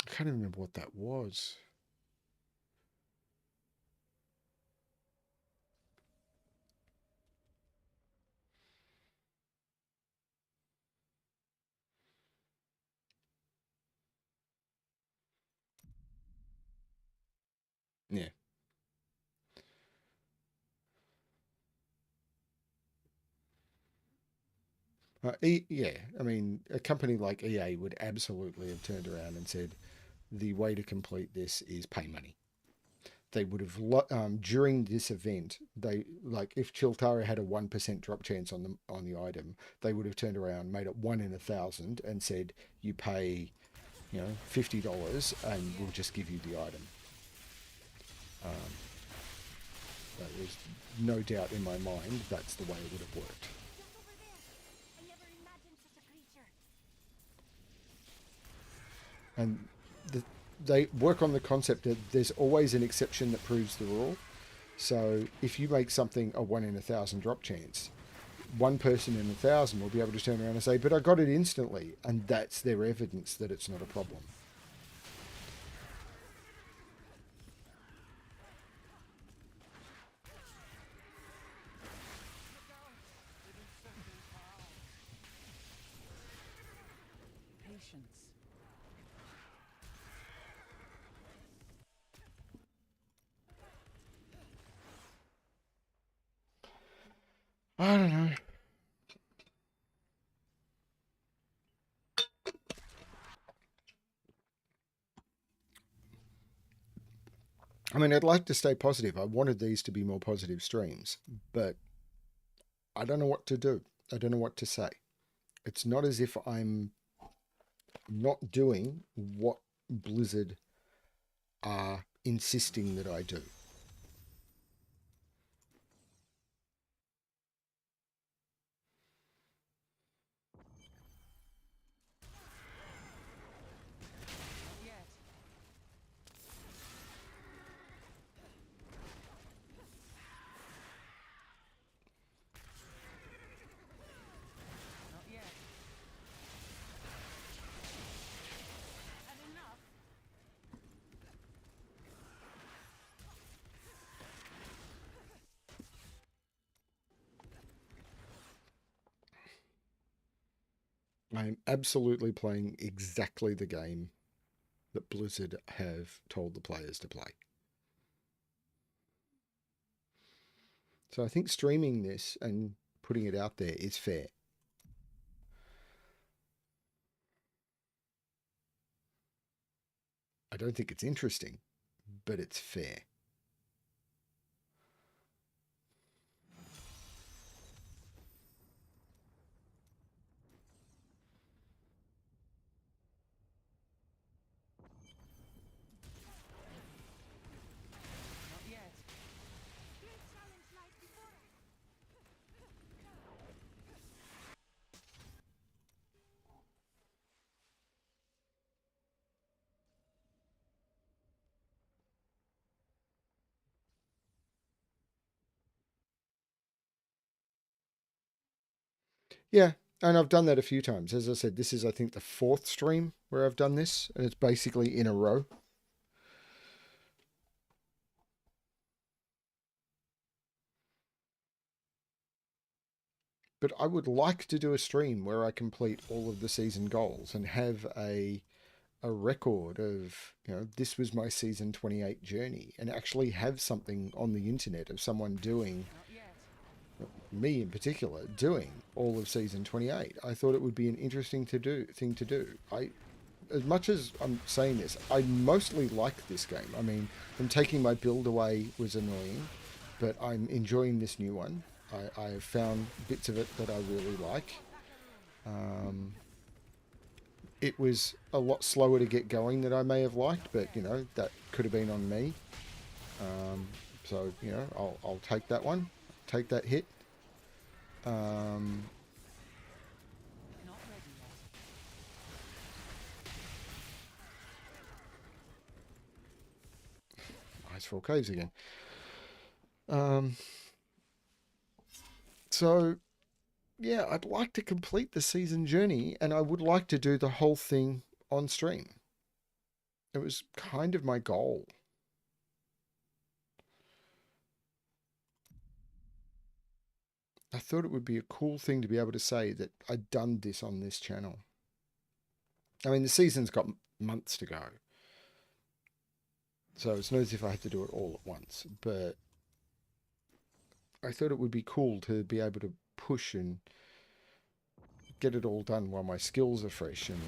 I can't even remember what that was. Yeah. Yeah, I mean, a company like EA would absolutely have turned around and said the way to complete this is pay money. They would have during this event, they like if Chilltara had a 1% drop chance on the item, they would have turned around, made it 1 in 1,000, and said you pay, $50, and we'll just give you the item. Um, there's no doubt in my mind that's the way it would have worked. Just over there. I never imagined such a creature. And the, they work on the concept that there's always an exception that proves the rule. So if you make something a 1 in 1,000 drop chance, one person in 1,000 will be able to turn around and say, "But I got it instantly," and that's their evidence that it's not a problem. Patience. I don't know. I mean, I'd like to stay positive. I wanted these to be more positive streams, but I don't know what to do. I don't know what to say. It's not as if I'm not doing what Blizzard are insisting that I do. Not yet. Not yet. Had enough. I'm absolutely playing exactly the game that Blizzard have told the players to play. So I think streaming this and putting it out there is fair. I don't think it's interesting, but it's fair. Not yet. Great challenge lies before us. Yeah, and I've done that a few times. As I said, this is, I think, the fourth stream where I've done this, and it's basically in a row. But I would like to do a stream where I complete all of the season goals and have a record of, you know, this was my season 28 journey, and actually have something on the internet of someone doing, Not yet. me in particular, doing all of season 28. I thought it would be an interesting thing to do. As much as I'm saying this, I mostly like this game. I mean, them taking my build away was annoying, but I'm enjoying this new one. I have found bits of it that I really like. It was a lot slower to get going than I may have liked, but you know, that could have been on me. So you know, I'll take that one, take that hit. Not ready yet. Icefall Caves again. So yeah, I'd like to complete the season journey, and I would like to do the whole thing on stream. It was kind of my goal. I thought it would be a cool thing to be able to say that I'd done this on this channel. I mean, the season's got months to go, so it's not as if I had to do it all at once, but I thought it would be cool to be able to push and get it all done while my skills are fresh. And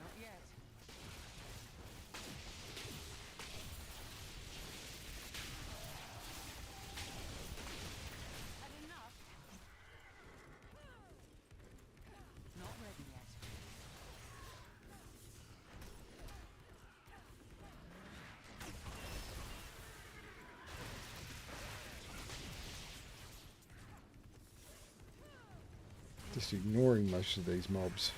Not yet. Had enough. Not ready yet. just ignoring most of these mobs.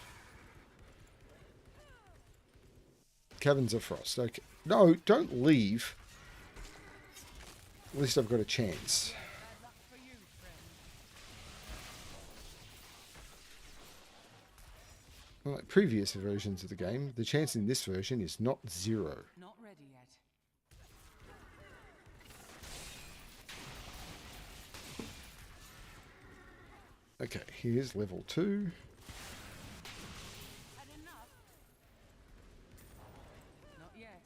Caverns of Frost. Okay. No, don't leave. At least I've got a chance. Bad luck for you, friend. Unlike previous versions of the game, the chance in this version is not 0. Not ready yet. Okay, here's level 2. Had enough. Not yet.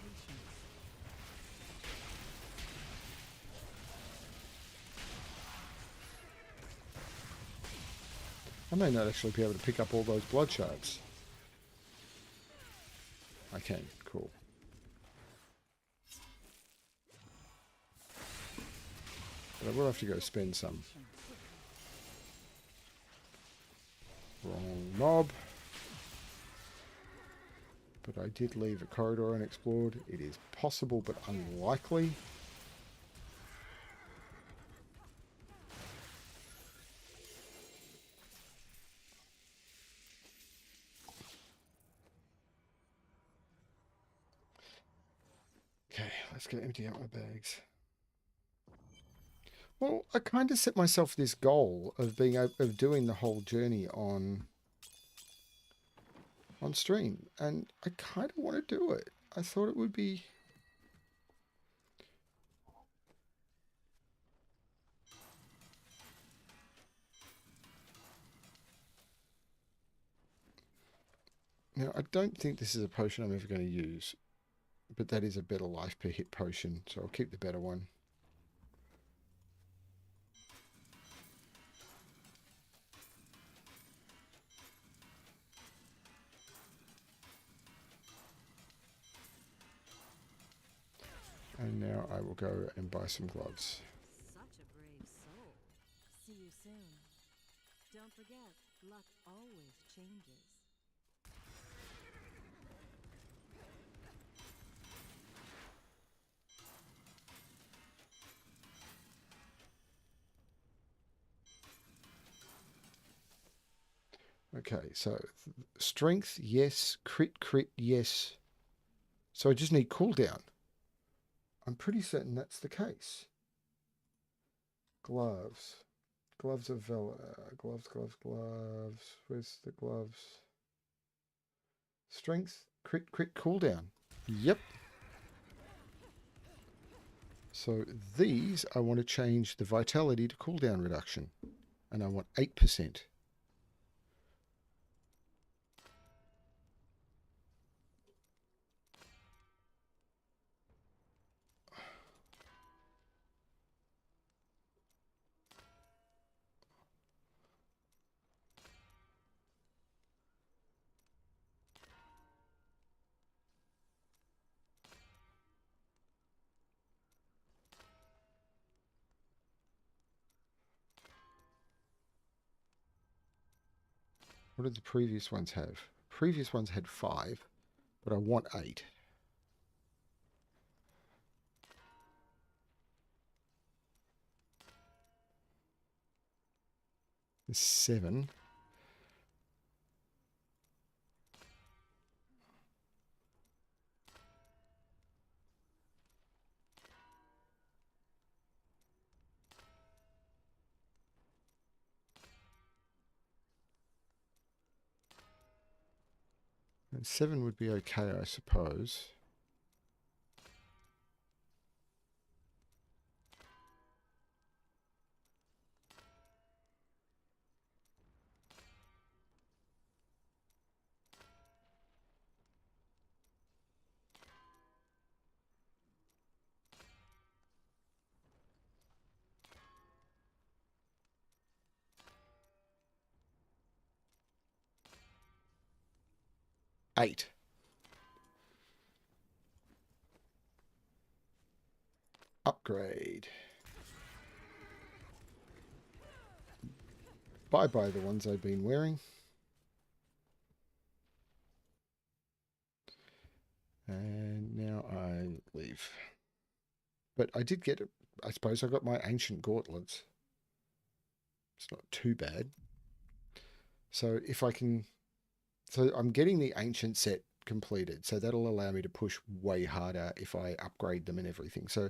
Patience. I may not actually be able to pick up all those blood shards. I can, cool. But I will have to go spend some. Wrong mob. But I did leave a corridor unexplored. It is possible but unlikely. Okay, let's go empty out my bags. Well, I kind of set myself this goal of doing the whole journey on stream, and I kind of want to do it. I thought it would be. Now, I don't think this is a potion I'm ever going to use, but that is a better life per hit potion, so I'll keep the better one. And now I will go and buy some gloves. Such a brave soul. See you soon. Don't forget, luck always changes. Okay, so strength, yes. Crit, yes. So I just need cooldown. I'm pretty certain that's the case. Gloves. Gloves of gloves. Where's the gloves? Strength, crit, cooldown. Yep. So these, I want to change the vitality to cooldown reduction. And I want 8%. What did the previous ones have? Previous ones had 5, but I want 8. 7. And 7 would be okay, I suppose. Eight. Upgrade. Bye-bye the ones I've been wearing. And now I leave. But I did get, I suppose I got my ancient gauntlets. It's not too bad. So if I can, so I'm getting the ancient set completed. So that'll allow me to push way harder if I upgrade them and everything. So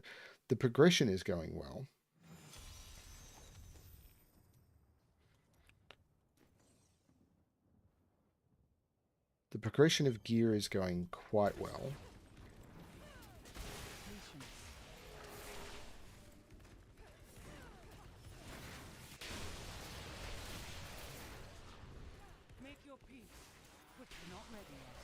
the progression is going well. The progression of gear is going quite well. Make your peace, but you're not ready yet.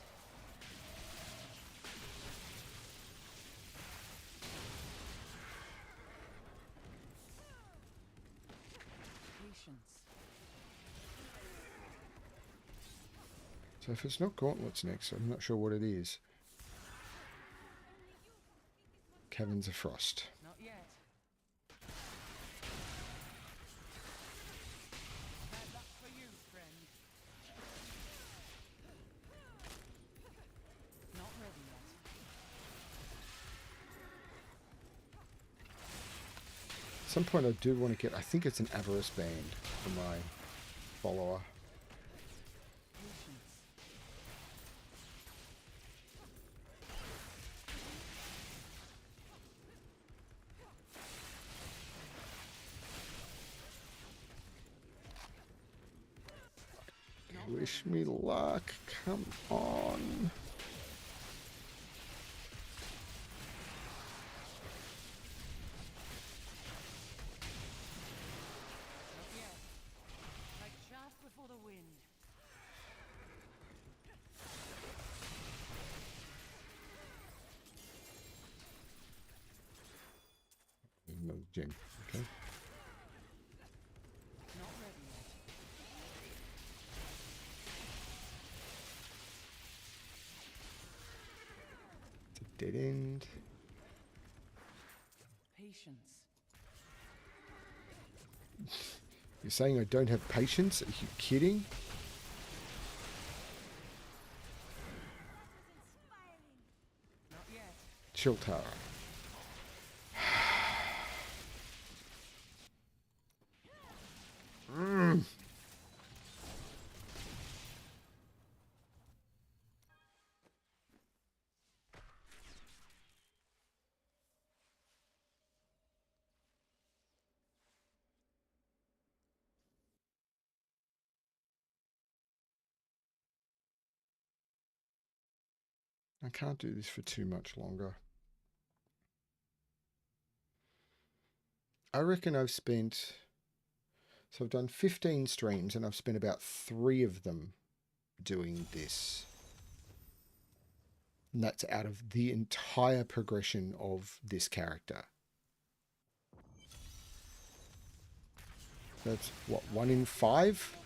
Patience. So if it's not gauntlets next, I'm not sure what it is. Caverns of Frost. Not yet. Bad luck for you, friend. Not ready yet. At some point I do want to get, I think it's an Avarice Band for my follower. Patience. Wish me luck. Come on. Not yet. Like chaff before the wind. Another gem. Okay. Not ready yet. It's a dead end. Patience. You're saying I don't have patience? Are you kidding? Not yet. Chilltara. I can't do this for too much longer. I reckon I've spent... So I've done 15 streams and I've spent about 3 of them doing this. And that's out of the entire progression of this character. That's what, 1 in 5?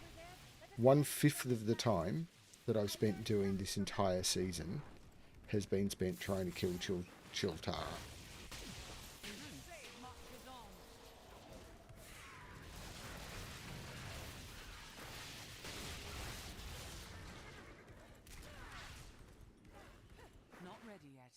1/5 of the time that I've spent doing this entire season has been spent trying to kill Chilltara. Not ready yet.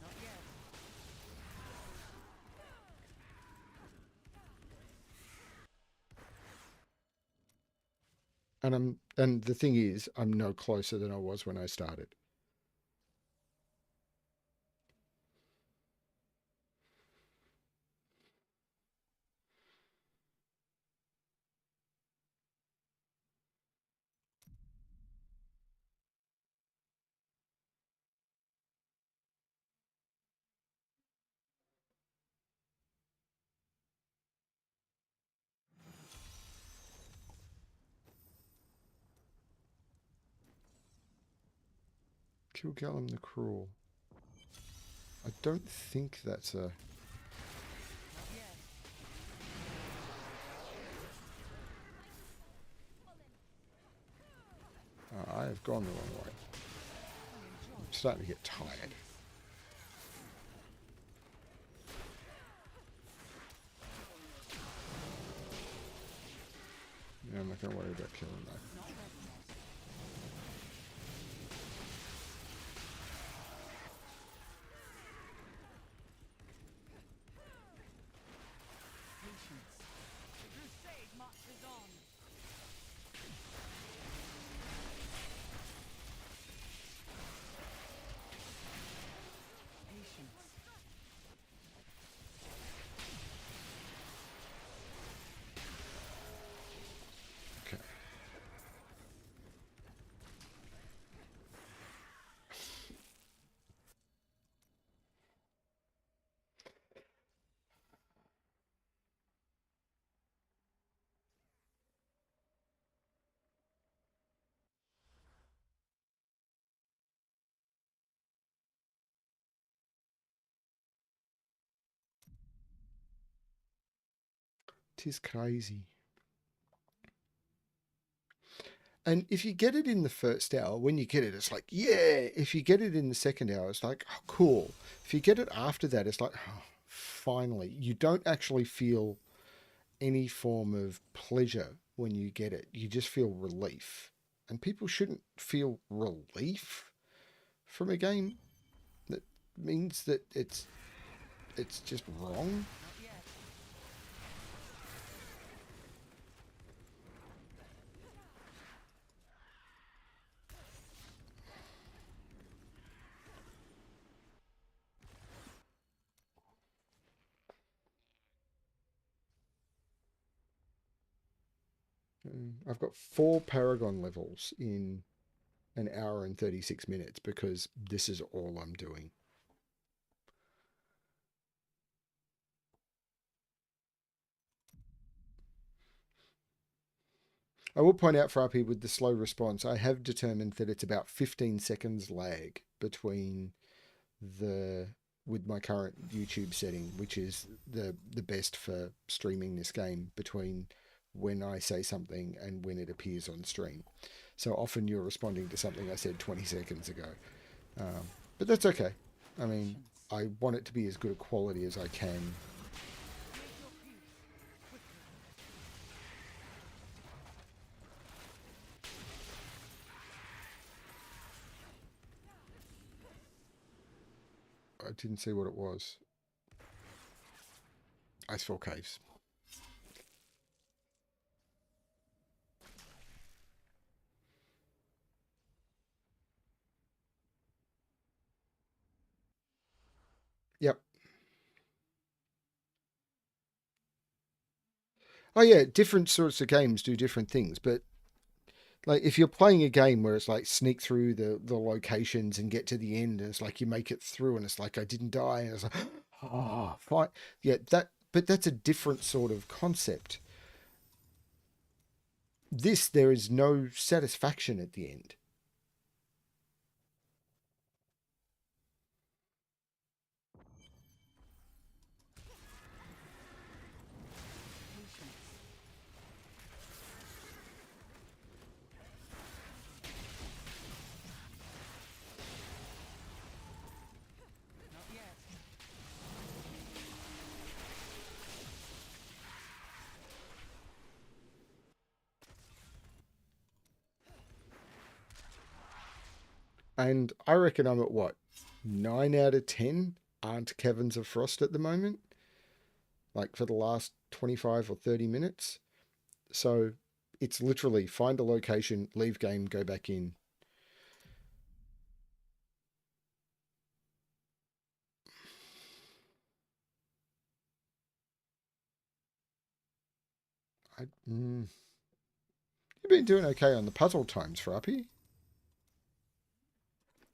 Not yet. And the thing is, I'm no closer than I was when I started. Kill Gallum the Cruel. I don't think that's a... Not yet. I have gone the wrong way. I'm starting to get tired. Yeah, I'm not going to worry about killing that. Not ready yet. Patience. The crusade marches on. Patience. Okay. Tis crazy. And if you get it in the first hour, when you get it, it's like, yeah. If you get it in the second hour, it's like, oh, cool. If you get it after that, it's like, oh, finally. You don't actually feel any form of pleasure when you get it. You just feel relief. And people shouldn't feel relief from a game that means that it's just wrong. Not yet. I've got 4 Paragon levels in an hour and 36 minutes because this is all I'm doing. I will point out for RP with the slow response, I have determined that it's about 15 seconds lag between with my current YouTube setting, which is the best for streaming this game, between when I say something and when it appears on stream. So often you're responding to something I said 20 seconds ago. But that's okay. I mean, I want it to be as good a quality as I can. I didn't see what it was. Icefall Caves. Yep. Oh yeah, different sorts of games do different things, but like if you're playing a game where it's like sneak through the locations and get to the end, and it's like you make it through, and it's like I didn't die, and it's like oh, fine, yeah, but that's a different sort of concept. This there is no satisfaction at the end. Not yet. And I reckon I'm at what, 9 out of 10 aren't Kevin's of Frost at the moment, like for the last 25 or 30 minutes. So it's literally find a location, leave game, go back in. You've been doing okay on the puzzle times, Frappy.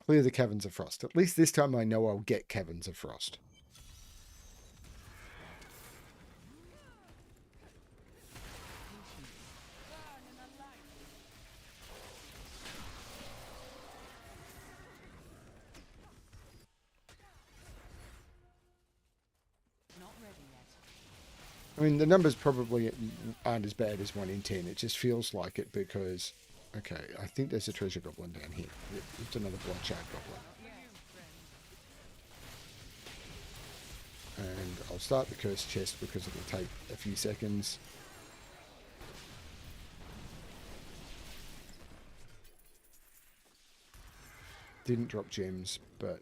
Clear the Caverns of Frost. At least this time I know I'll get Caverns of Frost. Not ready yet. I mean, the numbers probably aren't as bad as 1 in 10. It just feels like it because... Okay, I think there's a treasure goblin down here. It's another blood-shard goblin. And I'll start the cursed chest because it'll take a few seconds. Didn't drop gems, but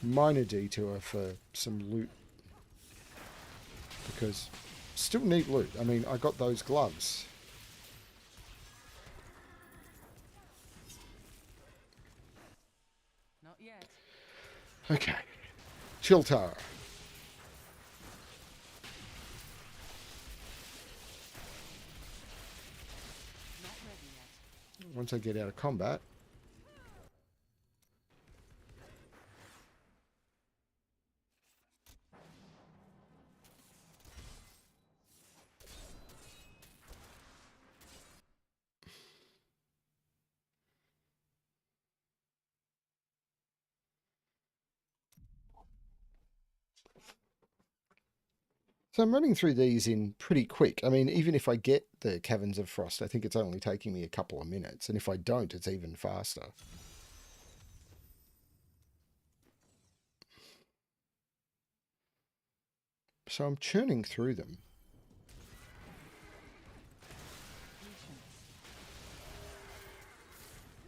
minor detour for some loot. Because still need loot. I mean, I got those gloves. Not yet. Okay. Chilltara. Not ready yet. Once I get out of combat, so I'm running through these in pretty quick. I mean, even if I get the Caverns of Frost, I think it's only taking me a couple of minutes. And if I don't, it's even faster. So I'm churning through them.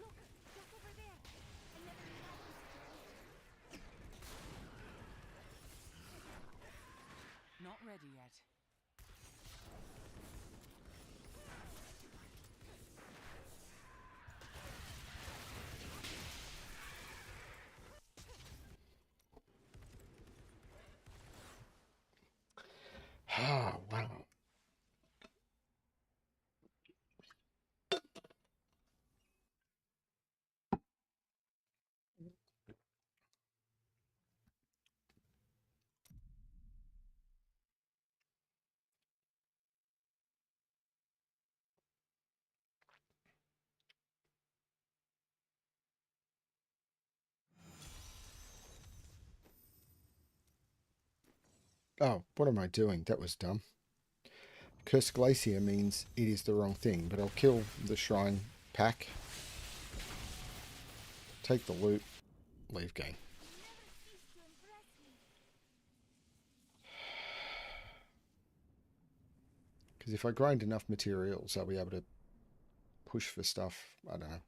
Look, just over there. I never imagined. Not ready yet. Ah, wow. Oh, what am I doing? That was dumb. Cursed Glacier means it is the wrong thing, but I'll kill the shrine pack. Take the loot. Leave game. Never cease to impress me. Because if I grind enough materials, I'll be able to push for stuff. I don't know.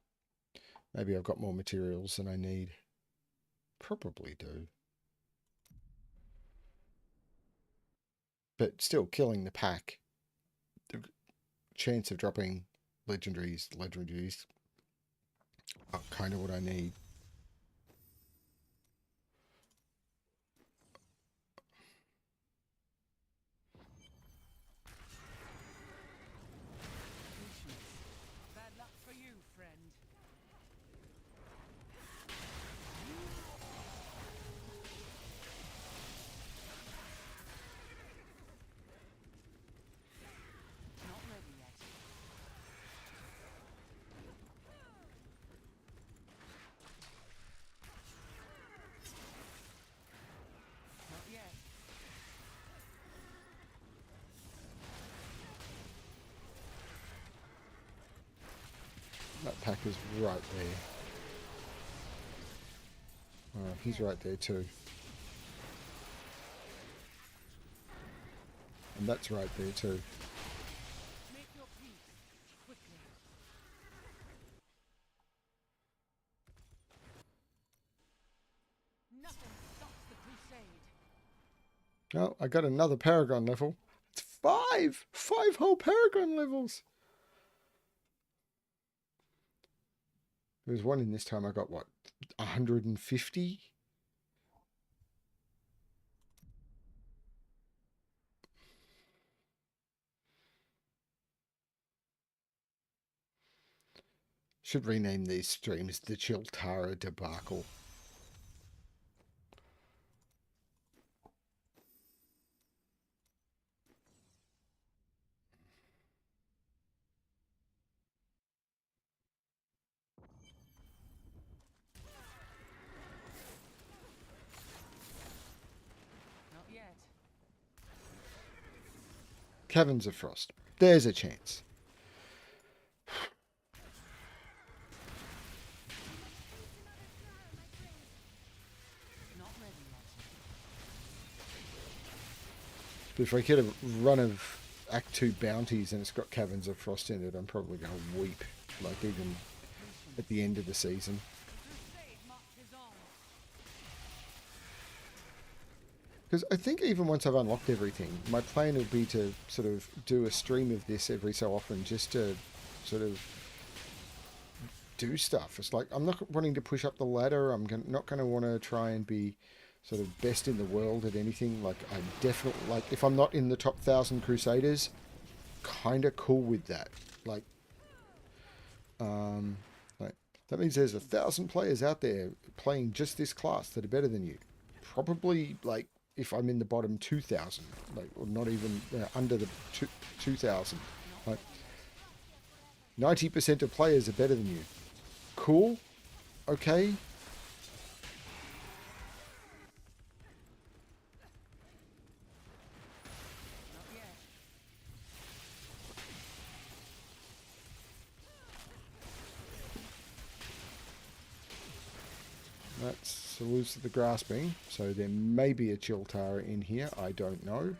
Maybe I've got more materials than I need. Probably do. But still, killing the pack, the chance of dropping legendaries are kind of what I need. That pack is right there. Oh, he's right there too. And that's right there too. Make your peace quickly. Nothing stops the crusade. Oh, I got another Paragon level. It's 5! 5 whole Paragon levels! There was one in this time I got, what, 150? Should rename these streams the Chilltara debacle. Not yet. Caverns of Frost. There's a chance. Not ready yet. But if I get a run of Act 2 bounties and it's got Caverns of Frost in it, I'm probably going to weep. Like, even at the end of the season. Crusade march is on. Because I think even once I've unlocked everything, my plan would be to sort of do a stream of this every so often just to sort of do stuff. It's like, I'm not wanting to push up the ladder. I'm not going to want to try and be sort of best in the world at anything. Like, I'm definitely, like, if I'm not in the top 1,000 Crusaders, kind of cool with that. Like, that means there's 1,000 players out there playing just this class that are better than you. Probably, like, if I'm in the bottom 2,000, like, or not even under the 2,000, like 90% of players are better than you. Cool. Okay. Not yet. That's Salutes of the Grasping. So there may be a Chilltara in here. I don't know.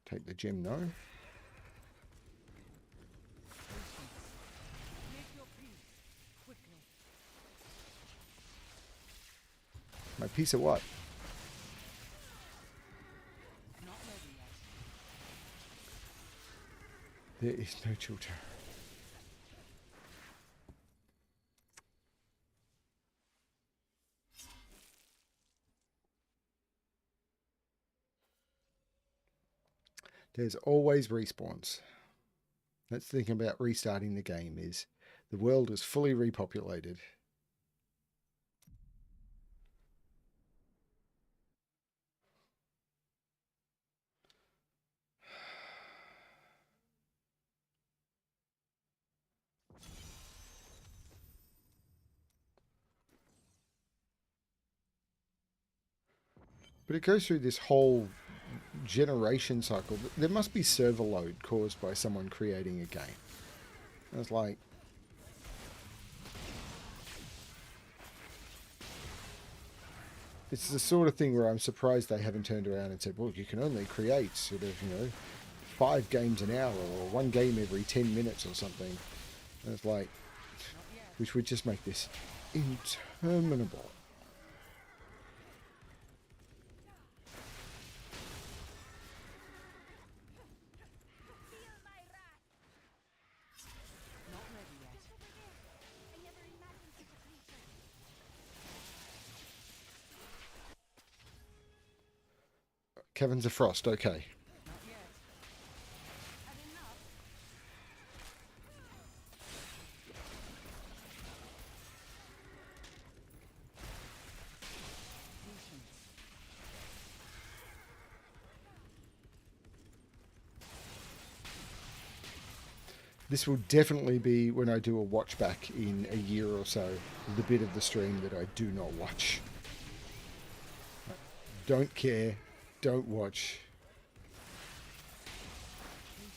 Take the gem, no. Make your peace quickly. My piece of what? Not ready yet. There is no Chilltara. There's always respawns. That's the thing about restarting the game is the world is fully repopulated. But it goes through this whole generation cycle. There must be server load caused by someone creating a game. And it's like, it's the sort of thing where I'm surprised they haven't turned around and said, well, you can only create sort of, 5 games an hour or 1 game every 10 minutes or something. And it's like, which would just make this interminable. Feel my wrath. Not ready yet. I never imagined such a creature. Caverns of Frost, okay. Not yet. Had enough. Patience. This will definitely be when I do a watch back in a year or so, the bit of the stream that I do not watch. Don't care, don't watch. Patience.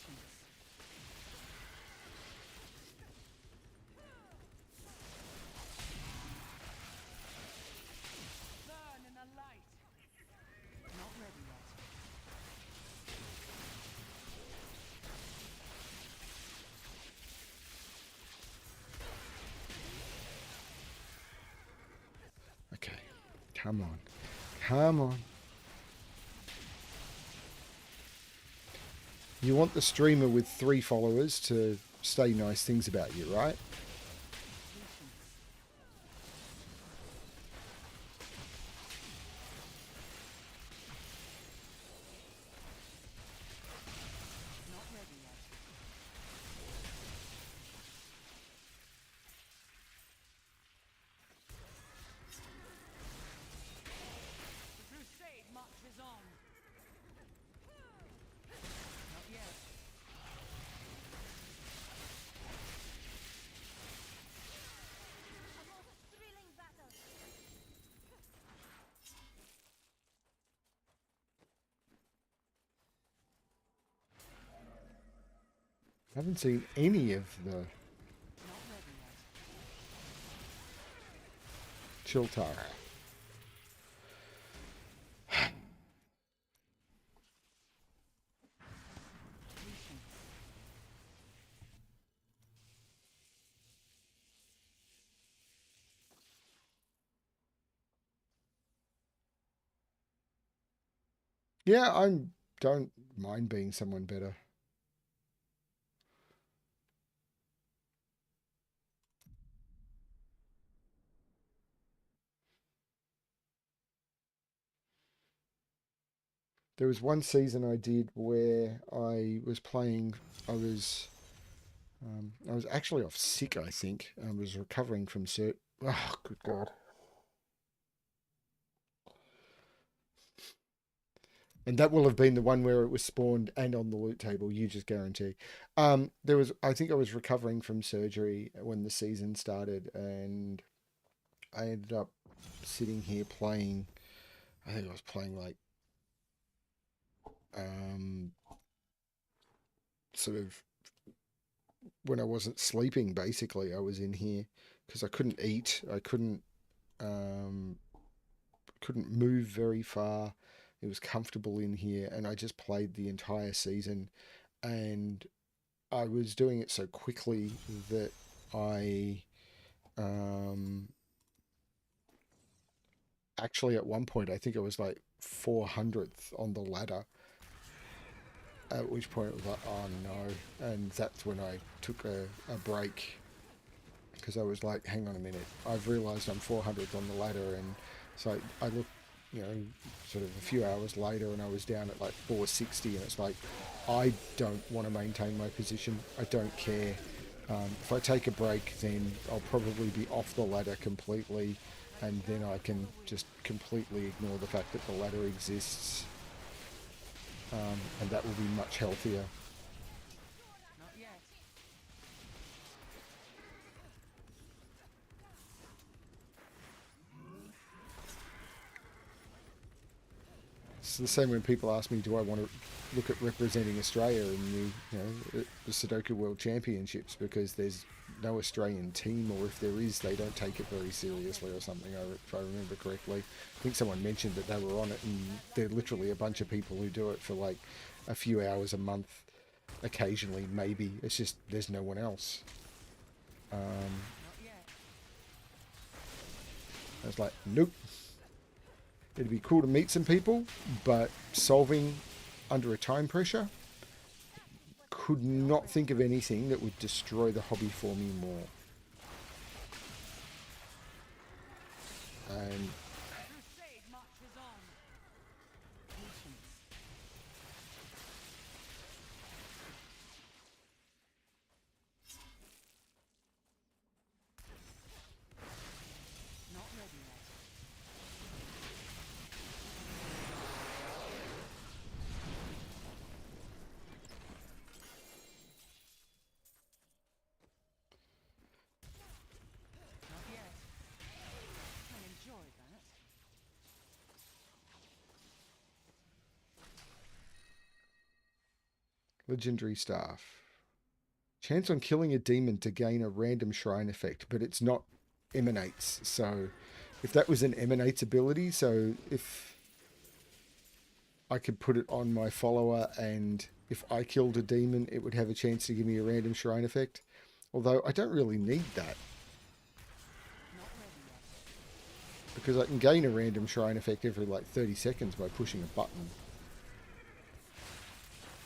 Come on. Come on. You want the streamer with 3 followers to say nice things about you, right? Not ready yet. The crusade marches on. Not yet. A most thrilling battle. I haven't seen any of the Not ready yet. Chilltara. Patience. Yeah, I don't mind being someone better. There was one season I did where I was playing. I was actually off sick. I think I was recovering from cert. Oh, good God! And that will have been the one where it was spawned and on the loot table. You just guarantee. There was. I think I was recovering from surgery when the season started, and I ended up sitting here playing. I think I was playing like um, sort of when I wasn't sleeping. Basically, I was in here because I couldn't eat. I um, couldn't move very far. It was comfortable in here, and I just played the entire season. And I was doing it so quickly that I um, actually at one point I think it was like 400th on the ladder. At which point it was like, oh no. And that's when I took a break because I was like, hang on a minute. I've realised I'm 400th on the ladder. And so I looked, sort of a few hours later and I was down at like 460. And it's like, I don't want to maintain my position. I don't care. If I take a break, then I'll probably be off the ladder completely. And then I can just completely ignore the fact that the ladder exists. And that will be much healthier. Not yet. It's the same when people ask me, do I want to look at representing Australia in the Sudoku World Championships, because there's no Australian team, or if there is, they don't take it very seriously or something, if I remember correctly. I think someone mentioned that they were on it, and they're literally a bunch of people who do it for like a few hours a month, occasionally, maybe. It's just there's no one else. Not yet. I was like, nope. It'd be cool to meet some people, but solving under a time pressure, could not think of anything that would destroy the hobby for me more. And Crusade marches on. Patience. Not ready yet. Not yet. I enjoy that. legendary staff. Chance on killing a demon to gain a random shrine effect, but it's not emanates. So if that was an emanates ability, so if I could put it on my follower and if I killed a demon, it would have a chance to give me a random shrine effect. Although I don't really need that. Not ready yet. Because I can gain a random shrine effect every like 30 seconds by pushing a button.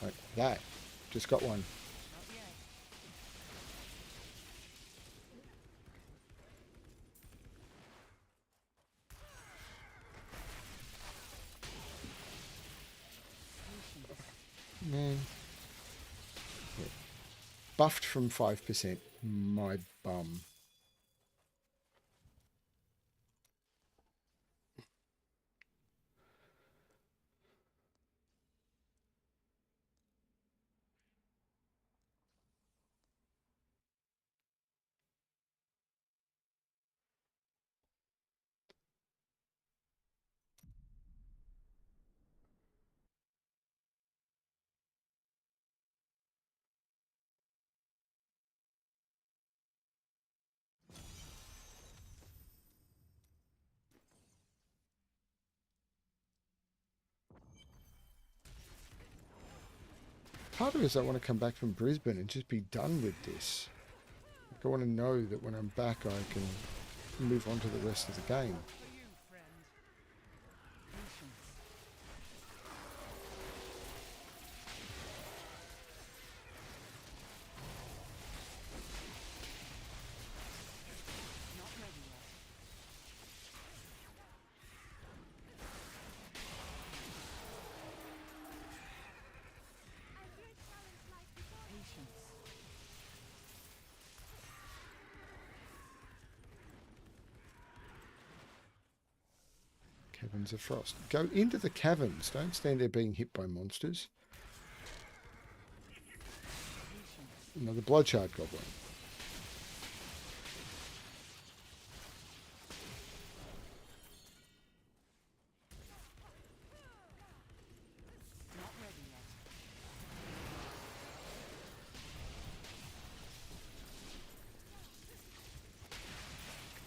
Like that. Just got one. Not yet. Man. Yeah. Buffed from 5%. My bum. Part of it is I want to come back from Brisbane and just be done with this. Like I want to know that when I'm back I can move on to the rest of the game. For you, friend. Patience. Not ready yet. A great challenge lies before you. Patience. Caverns of Frost. Go into the caverns. Don't stand there being hit by monsters. Another Bloodshard Goblin. Not ready yet.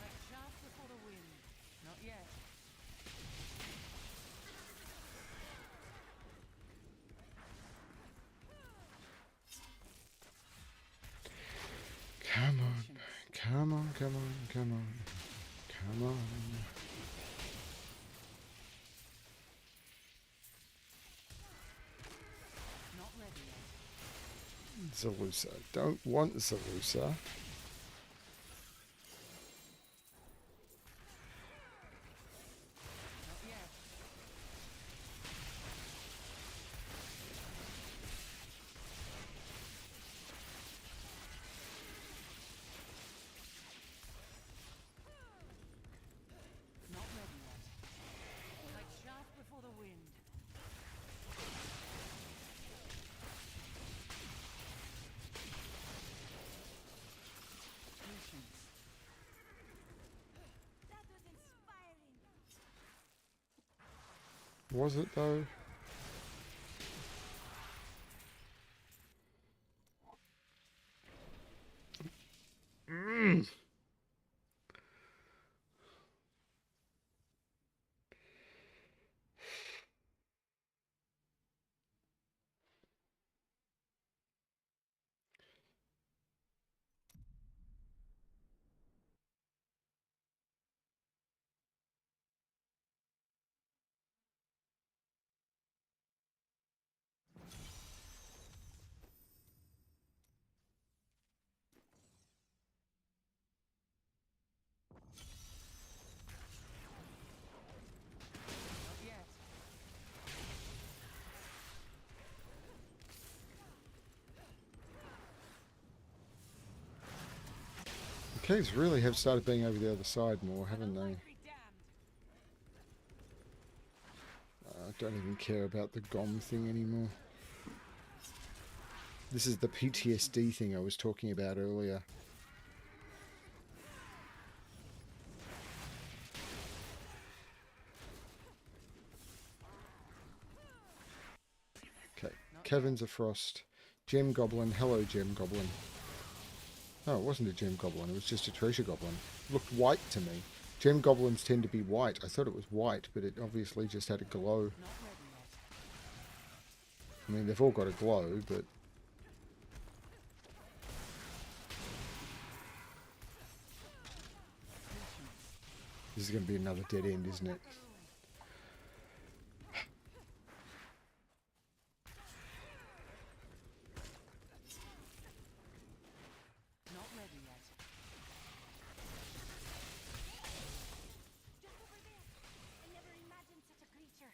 Like chaff before the wind. Not yet. Come on. Come on, come on, come on. Come on. Not ready yet. Zalusa. Don't want Zalusa. Not yet. Not ready yet. Like chaff before the wind. Patience. That was inspiring. Was it though? Not yet. The caves really have started being over the other side more, haven't they? Life be damned. I don't even care about the GOM thing anymore. This is the PTSD thing I was talking about earlier. Okay, Caverns of Frost. Gem Goblin. Hello, Gem Goblin. Oh, it wasn't a Gem Goblin. It was just a Treasure Goblin. It looked white to me. Gem Goblins tend to be white. I thought it was white, but it obviously just had a glow. Not ready yet. I mean, they've all got a glow, but... This is going to be another dead end, isn't it? Not ready yet. Just over there. I never imagined such a creature.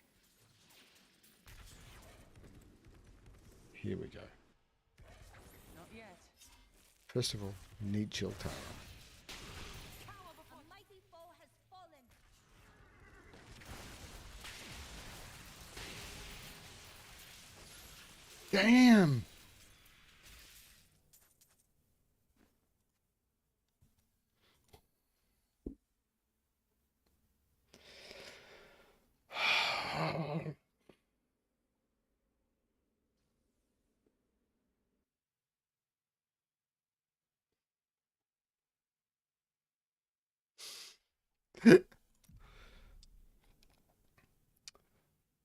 Here we go. Not yet. First of all, need Chilltara. A mighty foe has fallen. Damn!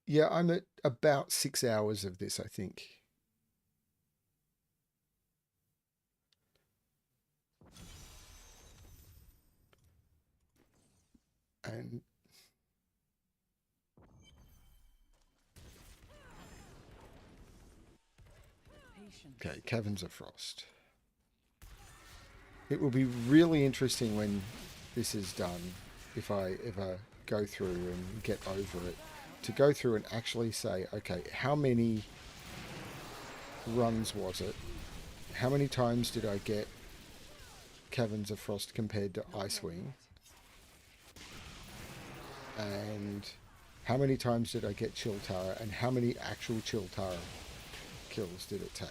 Yeah, I'm at about 6 hours of this, I think. And Patience. okay, Caverns of Frost. It will be really interesting when this is done, if I ever go through and get over it, to go through and actually say, okay, how many runs was it? How many times did I get Caverns of Frost compared to Icewing? And how many times did I get Chilltara? And how many actual Chilltara kills did it take?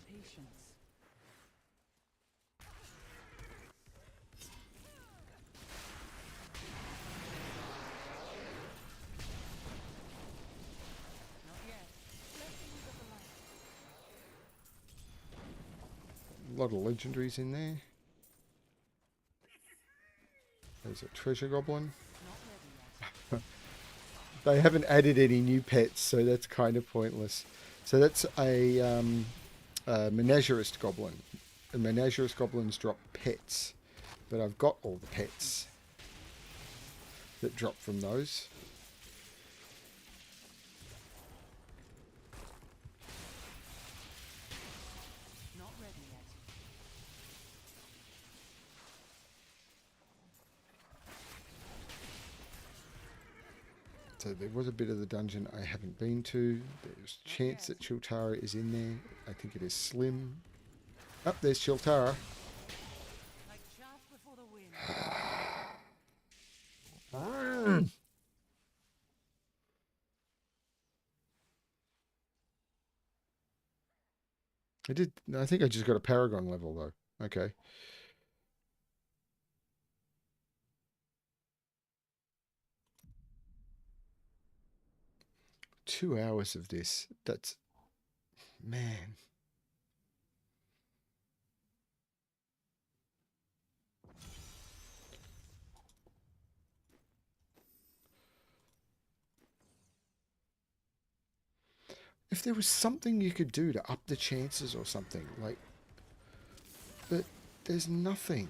Patience. Not yet. A lot of legendaries in there. There's a treasure goblin. Not ready yet. They haven't added any new pets, so that's kind of pointless. So that's a menagerist goblin. And menagerist goblins drop pets, but I've got all the pets that drop from those. Not ready yet. So there was a bit of the dungeon I haven't been to. There's a chance that Chilltara is in there. I think it is slim. Up there's Chilltara. Like chaff before the wind. I did. I think I just got a Paragon level though. Okay. Two hours of this. That's, man. If there was something you could do to up the chances or something, like, but there's nothing.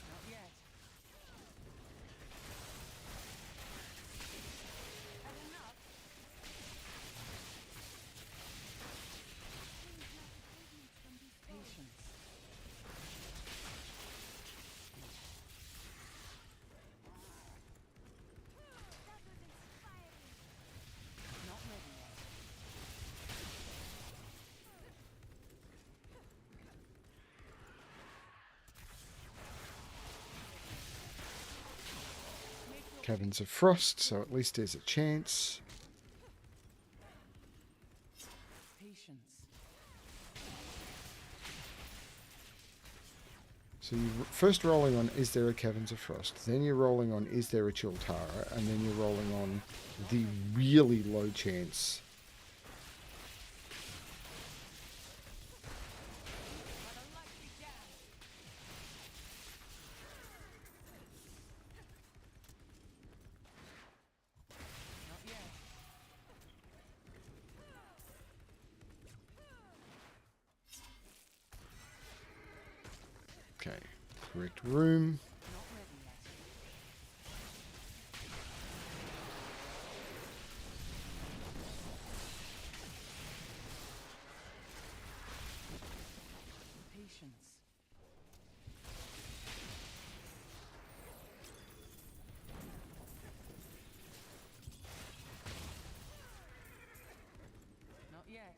Not yet. Patience. Not ready yet. Caverns of Frost, so at least there's a chance. Patience. So you're first rolling on, is there a Caverns of Frost? Then you're rolling on, is there a Chilltara? And then you're rolling on the really low chance. Not yet. Okay, correct room. Not ready yet. Patience. Not yet.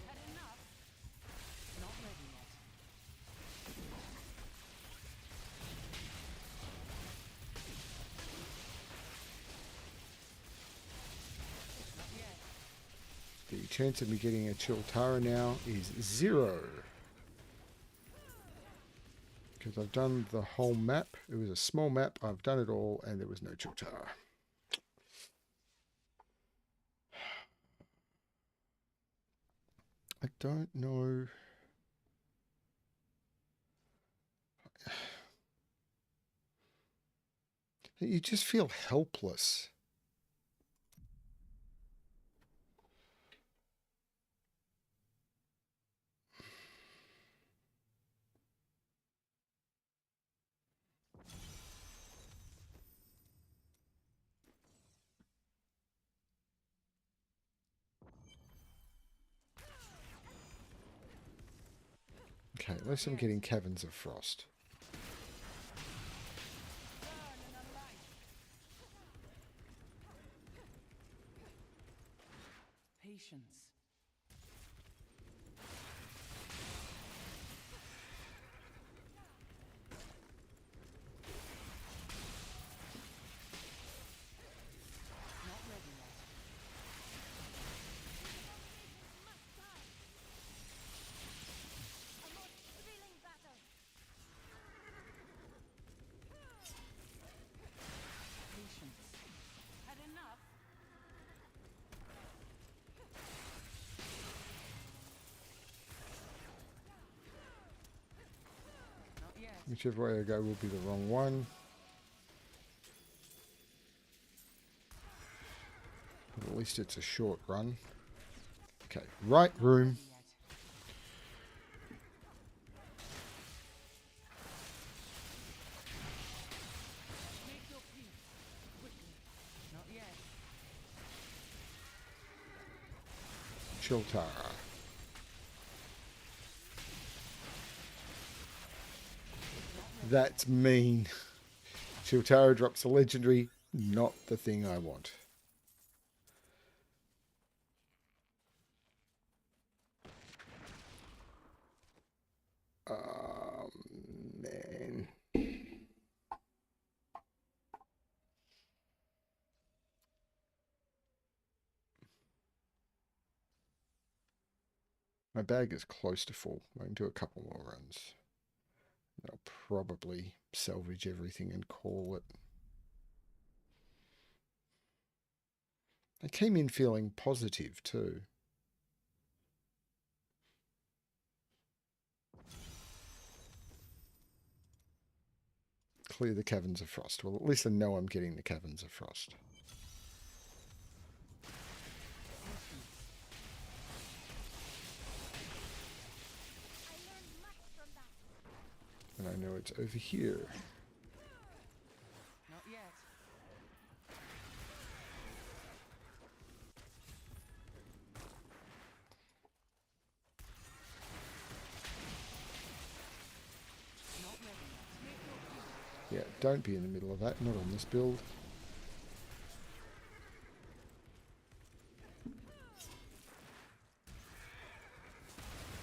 Had enough. Not ready yet. Not yet. The chance of me getting a Chilltara now is 0. Because I've done the whole map. It was a small map. I've done it all and there was no Chilltara. I don't know. You just feel helpless. Okay, at least I'm getting Caverns of Frost. Patience. Not ready yet. A most thrilling battle. Patience. Had enough. Not yet. Whichever way I go will be the wrong one. But at least it's a short run. Okay, right room. Yet. Make your peace quickly. Not yet. Chilltara. That's mean. Chilltara drops a legendary. Not the thing I want. Man. My bag is close to full. I can do a couple more runs. I'll probably salvage everything and call it. I came in feeling positive too. Clear the Caverns of Frost. Well, at least I know I'm getting the Caverns of Frost. I learned much from that. And I know it's over here. Not yet. Not ready yet. Make your peace. Yeah, don't be in the middle of that. Not on this build.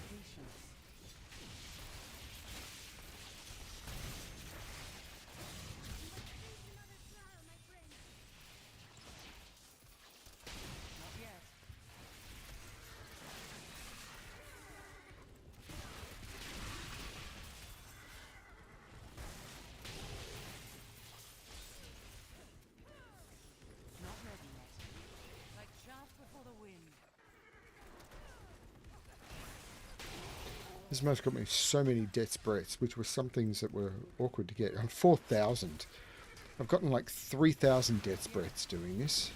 Patience. Another trial, my friend. Not yet. Not ready yet. Like chaff before the wind. This match got me so many death's breaths, which were some things that were awkward to get. I'm 4,000. I've gotten like 3,000 death's breaths doing this.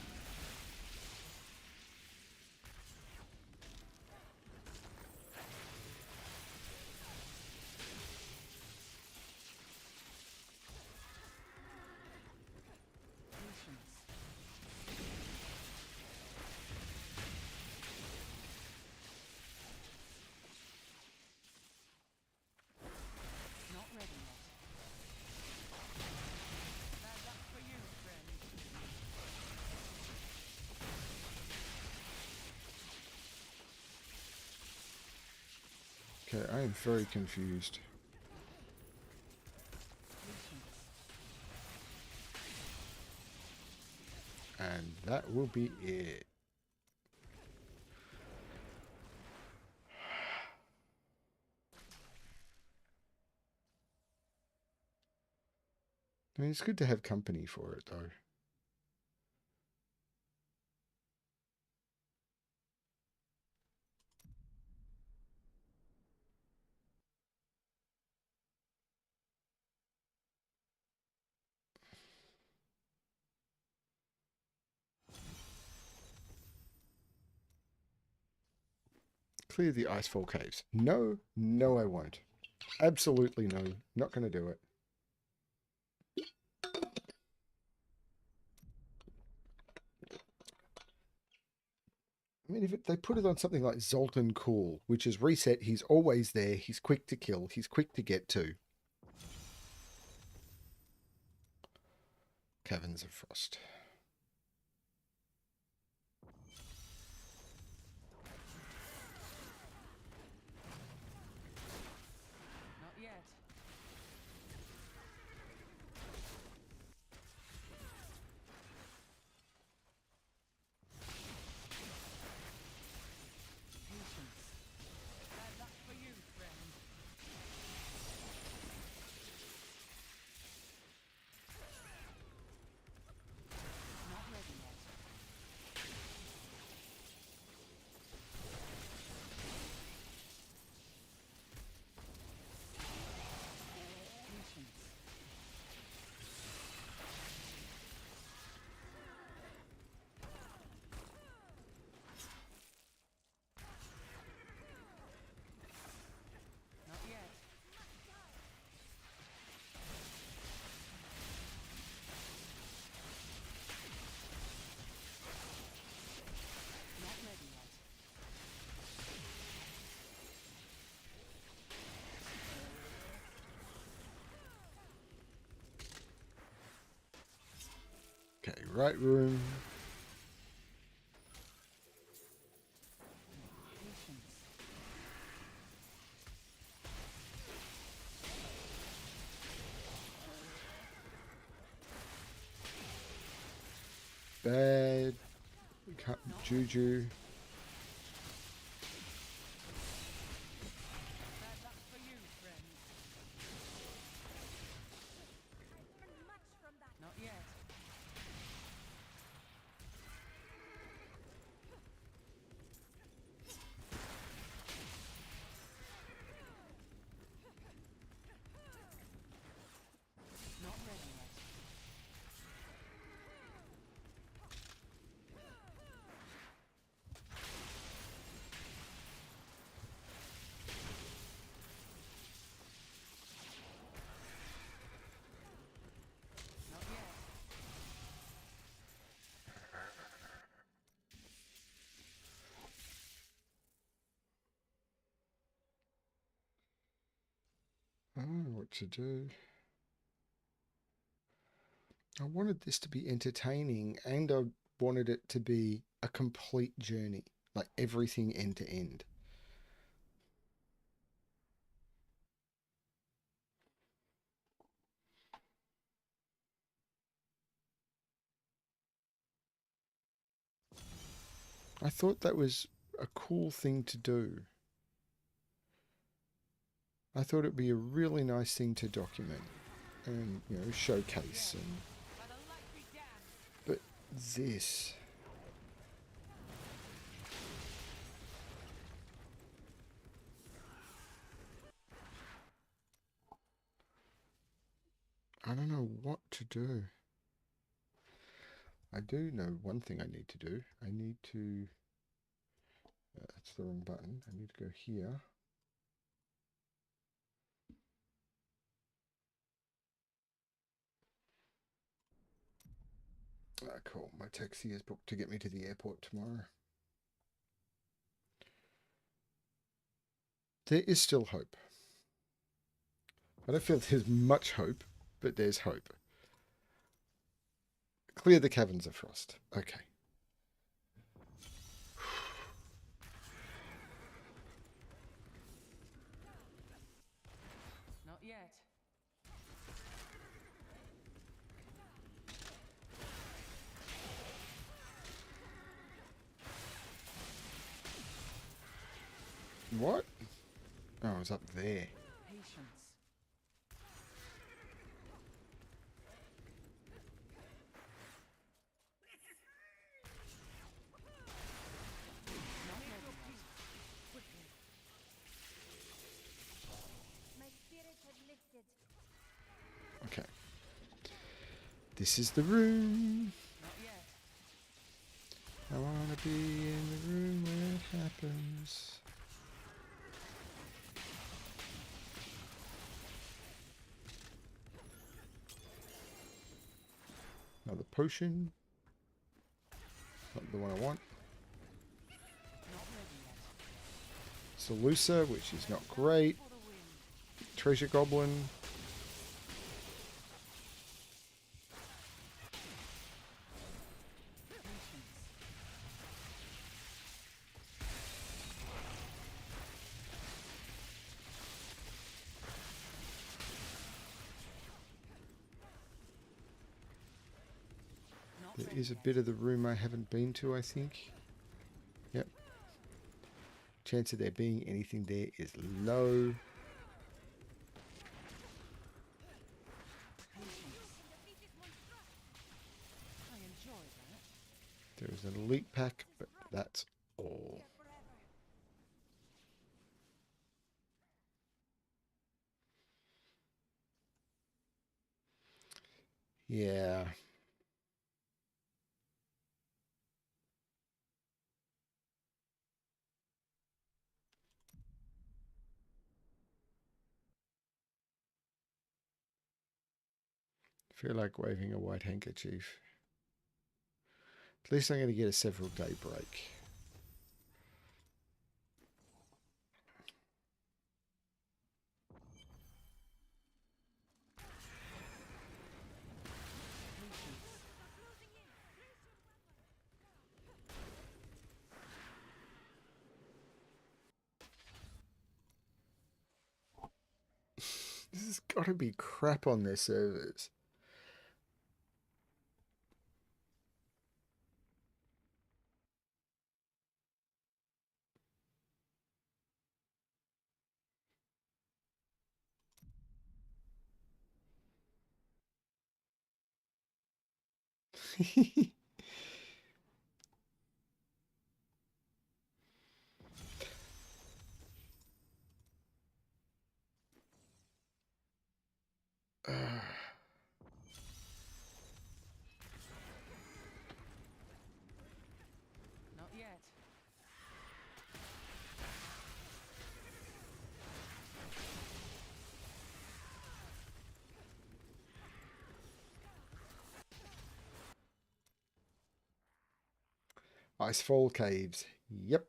Okay, I am very confused. And that will be it. I mean, it's good to have company for it, though. Clear the icefall caves. No, no, I won't. Absolutely no. Not going to do it. I mean, if they put it on something like Zoltan Cool, which is reset, he's always there, he's quick to kill, he's quick to get to. Caverns of Frost. Not yet. Patience. That's for you, friend. Not ready yet. Patience. Not yet. Not ready yet. Okay, right room. Patience. Bad. Juju. That's for you, friend. I learned much from that. Not yet. Not ready yet. Not yet. I don't know what to do. I wanted this to be entertaining and I wanted it to be a complete journey. Like everything end to end. I thought that was a cool thing to do. I thought it'd be a really nice thing to document and, you know, showcase. And By the light be damned. but this, I don't know what to do. I do know one thing I need to do. I need to. That's the wrong button. I need to go here. Ah, cool. My taxi is booked to get me to the airport tomorrow. There is still hope. I don't feel there's much hope, but there's hope. Clear the caverns of frost. Okay. What? Oh, it was up there. Patience. Not ready yet. Quickly. My spirit had lifted. Okay. This is the room. Not yet. I want to be in the room where it happens. Another potion. Not the one I want. Not ready yet. Salusa, which is not great. For the win. Treasure Goblin. Patience. Not There ready is a yet. bit of the room I haven't been to, I think. Yep. Chance of there being anything there is low. I enjoy that. There is an elite pack, but that's all. Yeah. Feel like waving a white handkerchief. At least I'm going to get a several day break. This has got to be crap on their servers. Not yet. Icefall Caves. Yep.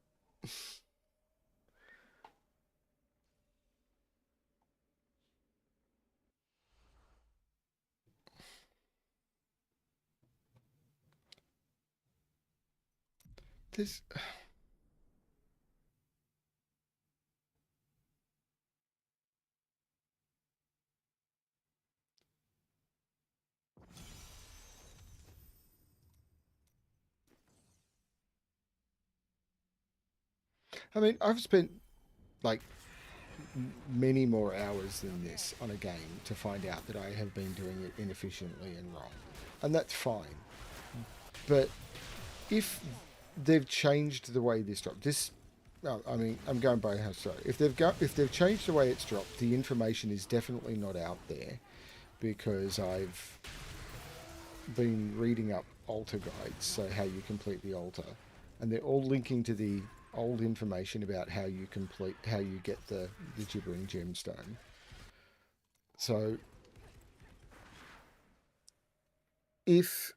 This. I mean, I've spent like many more hours than this on a game to find out that I have been doing it inefficiently and wrong. And that's fine. But if they've changed the way this dropped, this, no, I mean, I'm going by how so. If they've changed the way it's dropped, the information is definitely not out there because I've been reading up altar guides, so how you complete the altar, and they're all linking to the old information about how you get the gibbering gemstone. So if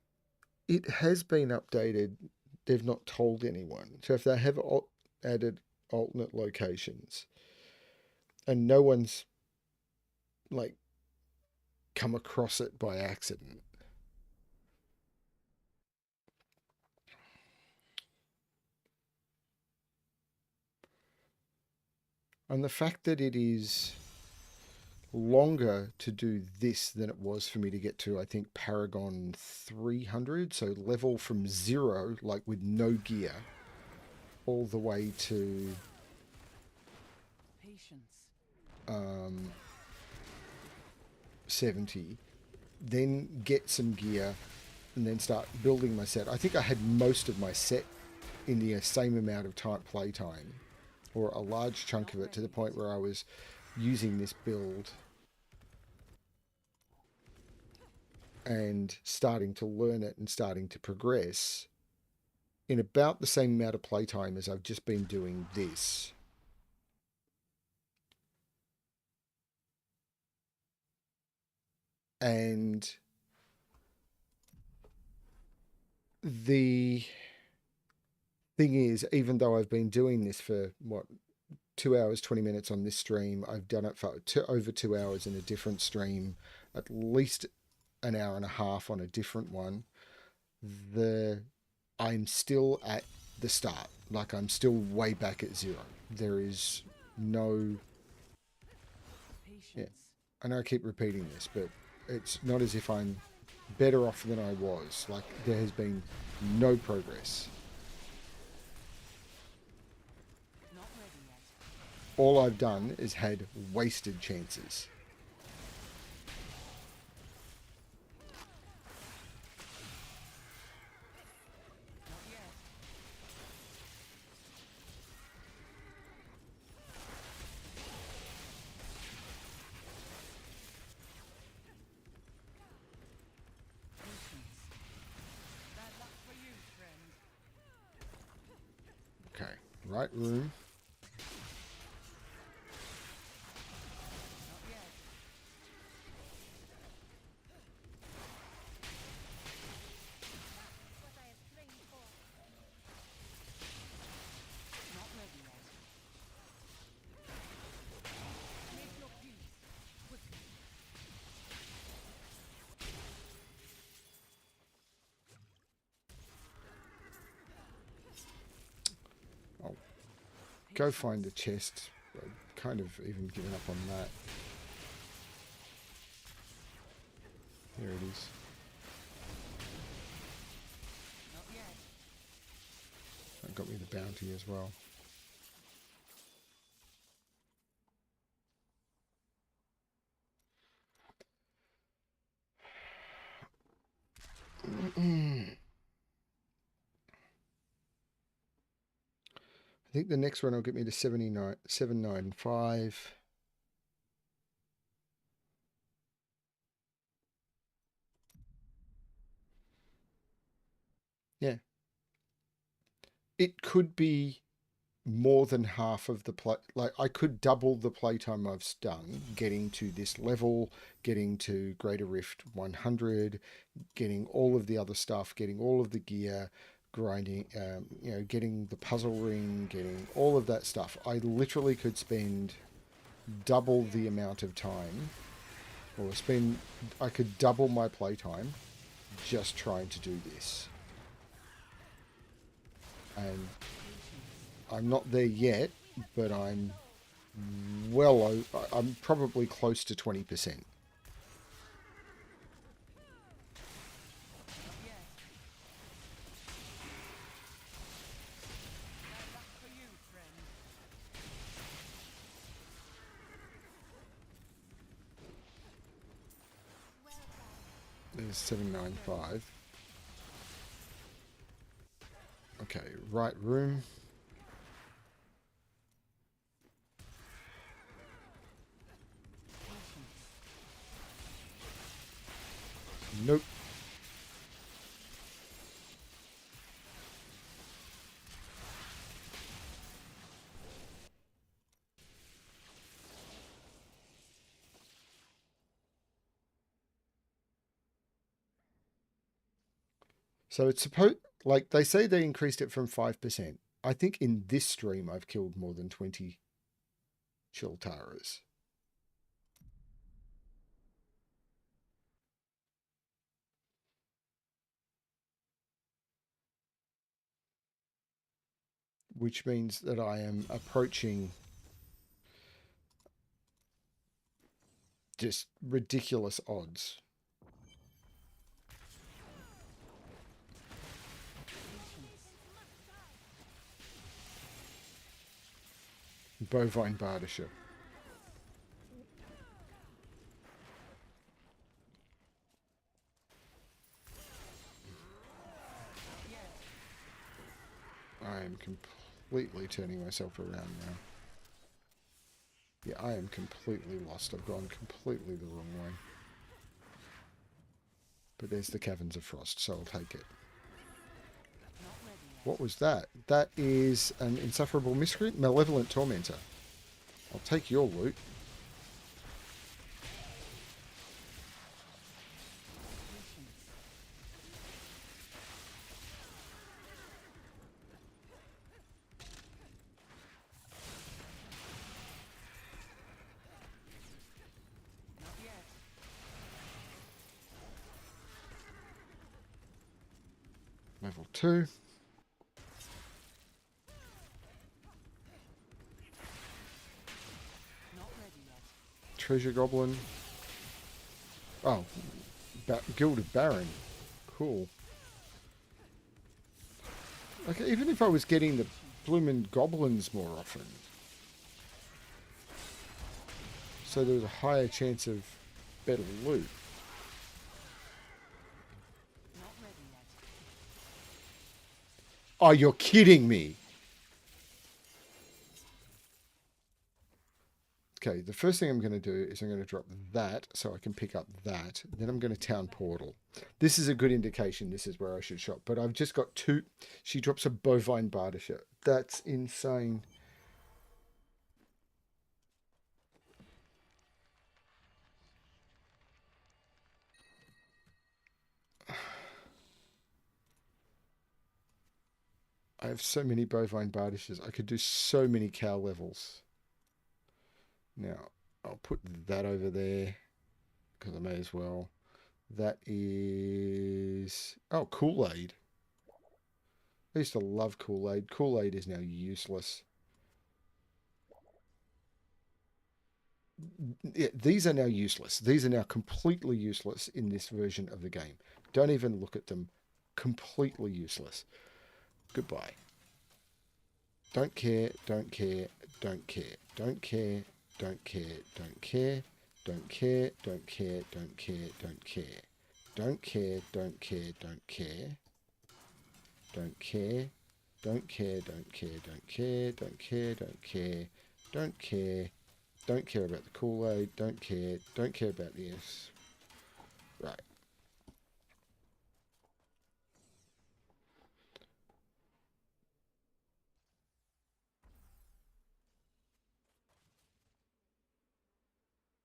it has been updated, they've not told anyone. So if they have added alternate locations and no one's like come across it by accident, and the fact that it is longer to do this than it was for me to get to, I think, Paragon 300, so level from 0, like with no gear, all the way to Patience. 70, then get some gear, and then start building my set. I think I had most of my set in the same amount of play time, or a large chunk of it, to the point where I was using this build and starting to learn it and starting to progress in about the same amount of playtime as I've just been doing this. And the thing is, even though I've been doing this for, 2 hours, 20 minutes on this stream, I've done it for over 2 hours in a different stream, at least an hour and a half on a different one. I'm still at the start. Like, I'm still way back at zero. There is no... Yeah. I know I keep repeating this, but it's not as if I'm better off than I was. Like, there has been no progress. Not ready yet. All I've done is had wasted chances. Not yet. Patience. Bad luck for you, friend. Okay, right room. Not yet. What I have trained for. Not ready yet. Make your peace. Quickly. I'll go find the chest. I've kind of even given up on that. There it is. Not yet. That got me the bounty as well. I think the next one will get me to 795. Yeah. It could be more than half of the play. Like, I could double the playtime I've done getting to this level, getting to Greater Rift 100, getting all of the other stuff, getting all of the gear, grinding, getting the puzzle ring, getting all of that stuff. I literally could spend double the amount of time, I could double my playtime just trying to do this. And I'm not there yet, but I'm I'm probably close to 20%. Not yet. Bad luck for you, friend. Well done. There's 795. Okay, right room. Nope. So it's supposed, like, they say they increased it from 5%. I think in this stream I've killed more than 20 Chilltaras. Which means that I am approaching just ridiculous odds. Bovine bartership. I am completely turning myself around now. Yeah, I am completely lost. I've gone completely the wrong way. But there's the Caverns of Frost, so I'll take it. Not ready yet. What was that? That is an insufferable miscreant? Malevolent Tormentor. I'll take your loot. Not yet. Level 2. Not ready yet. Treasure Goblin. Oh, Gilded Baron. Cool. Okay, even if I was getting the bloomin' goblins more often, so there was a higher chance of better loot. Not ready yet. Oh, you're kidding me. Okay, the first thing I'm going to do is I'm going to drop that so I can pick up that. Then I'm going to Town Portal. This is a good indication this is where I should shop. But I've just got 2. She drops a Bovine Bardisher. That's insane. I have so many Bovine Bardishers. I could do so many cow levels. Now, I'll put that over there because I may as well. That is... Oh, Kool-Aid. I used to love Kool-Aid. Kool-Aid is now useless. Yeah, these are now useless. These are now completely useless in this version of the game. Don't even look at them. Completely useless. Goodbye. Don't care, don't care, don't care, don't care, don't care, don't care, don't care, don't care, don't care, don't care. Don't care, don't care, don't care. Don't care, don't care, don't care, don't care, don't care, don't care, don't care. Don't care about the Kool-Aid. Don't care about the S. Right.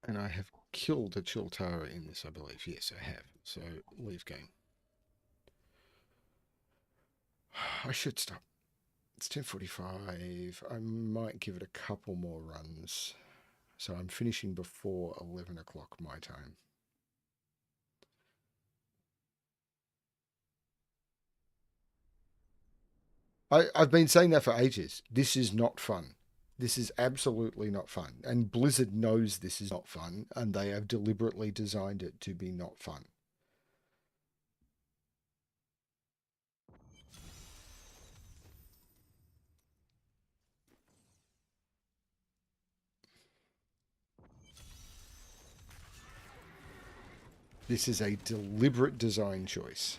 And I have killed a Chilltara in this, I believe. Yes, I have. So, leave game. I should stop. It's 10:45. I might give it a couple more runs. So I'm finishing before 11 o'clock my time. I've been saying that for ages. This is not fun. This is absolutely not fun. And Blizzard knows this is not fun, and they have deliberately designed it to be not fun. This is a deliberate design choice.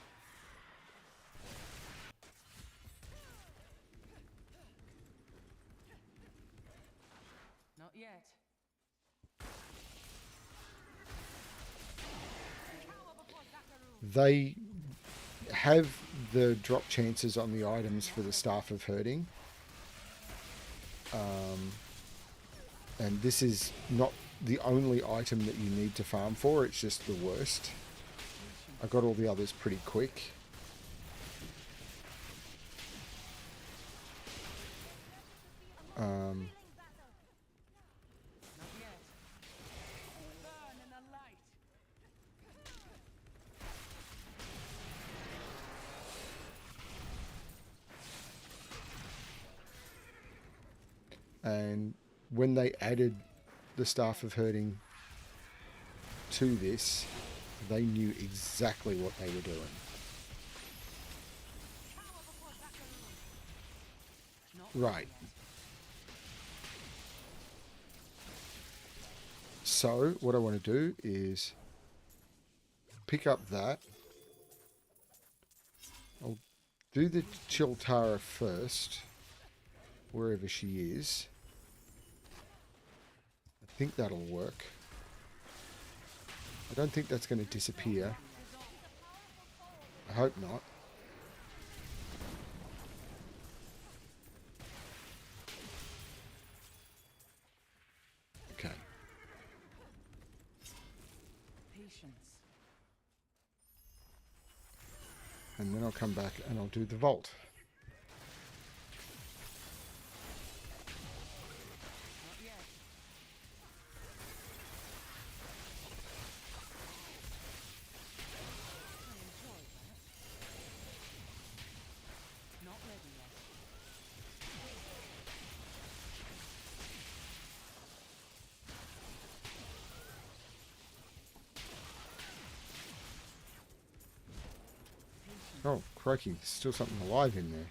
Not yet. They have the drop chances on the items for the Staff of Herding. And this is not the only item that you need to farm for, it's just the worst. I got all the others pretty quick. Not yet. Burn in the light. And when they added the Staff of Herding to this, they knew exactly what they were doing. Right. So what I want to do is pick up that. I'll do the Chilltara first, wherever she is. I think that'll work. I don't think that's going to disappear. I hope not. Okay. Patience. And then I'll come back and I'll do the vault. Not yet. I enjoy that. Not ready yet. Oh, crikey, there's still something alive in there.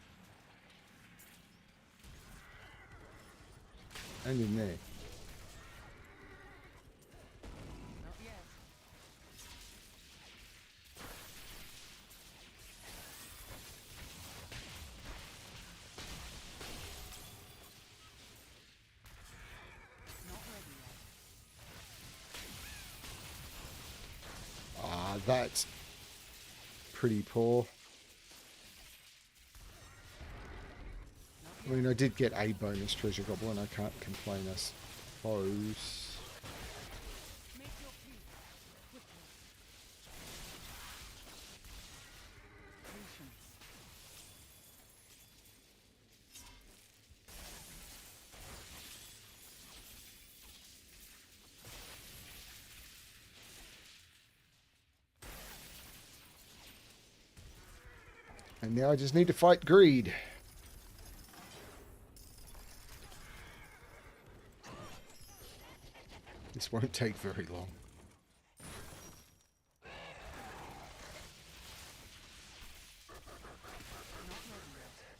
And in there. Not yet. Not ready yet. Ah, that's pretty poor. I mean, I did get a bonus treasure goblin. I can't complain, I suppose. Make your peace. Quickly. Patience. And now I just need to fight greed. This won't take very long. Not ready yet.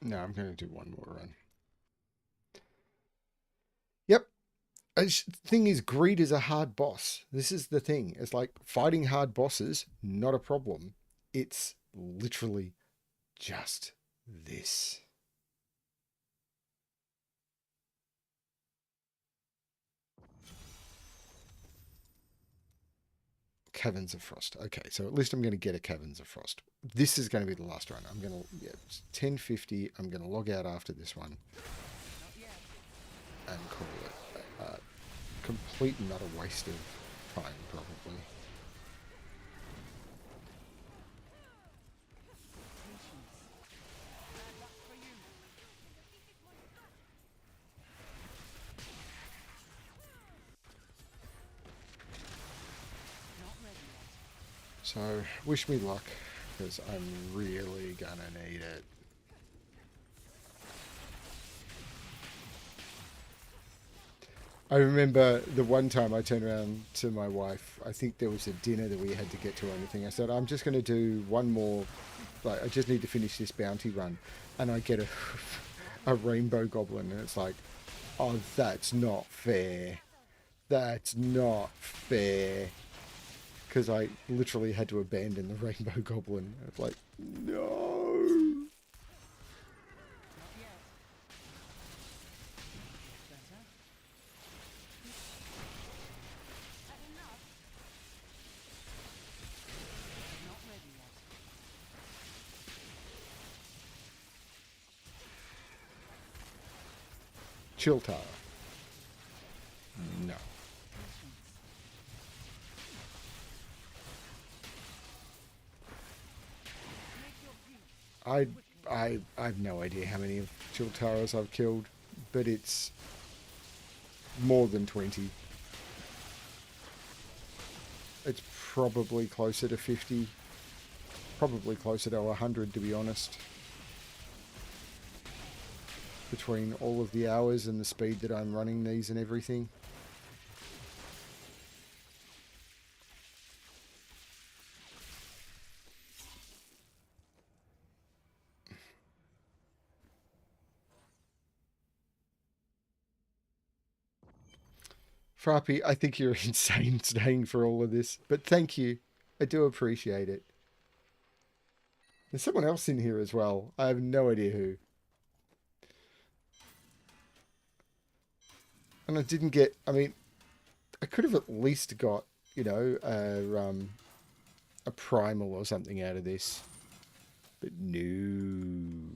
No, I'm going to do one more run. Yep. Thing is, greed is a hard boss. This is the thing. It's like fighting hard bosses, not a problem. It's literally just this. Caverns of Frost. Okay, so at least I'm going to get a Caverns of Frost. This is going to be the last run. I'm going to, yeah, 10:50. I'm going to log out after this one Not yet. and call it a complete and utter waste of time, probably. Patience. Bad luck for you. Not ready yet. So, wish me luck, because I'm really going to need it. I remember the one time I turned around to my wife, I think there was a dinner that we had to get to or anything. I said, I'm just going to do one more, like, I just need to finish this bounty run. And I get a rainbow goblin, and it's like, oh, that's not fair. That's not fair. Because I literally had to abandon the rainbow goblin. It's like, no. Not yet. Better. Enough. Not ready yet. Chilltara. No. Patience. Make your peace. I have no idea how many of Chilltaras I've killed, but it's more than 20. It's probably closer to 50. Probably closer to 100, to be honest. between all of the hours and the speed that I'm running these and everything. Frappy, I think you're insane staying for all of this, but thank you. I do appreciate it. There's someone else in here as well. I have no idea who. And I didn't get, I mean, I could have at least got, you know, a primal or something out of this. But no.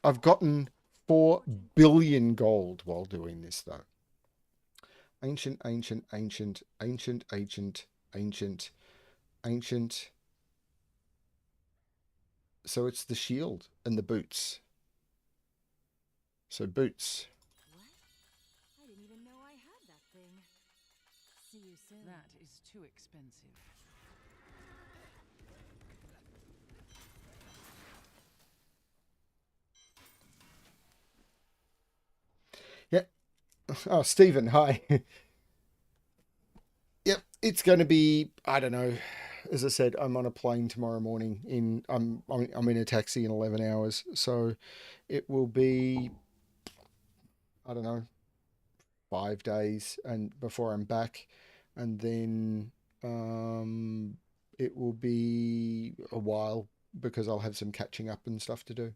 I've gotten 4 billion gold while doing this though. Ancient, ancient, ancient, ancient, ancient, ancient, ancient. So it's the shield and the boots. So boots. What? I didn't even know I had that thing. See you soon. That is too expensive. Yep. Oh, Stephen, hi. Yep, it's going to be, I don't know. As I said, I'm on a plane tomorrow morning. I'm in a taxi in 11 hours, so it will be, I don't know, 5 days and before I'm back, and then it will be a while because I'll have some catching up and stuff to do.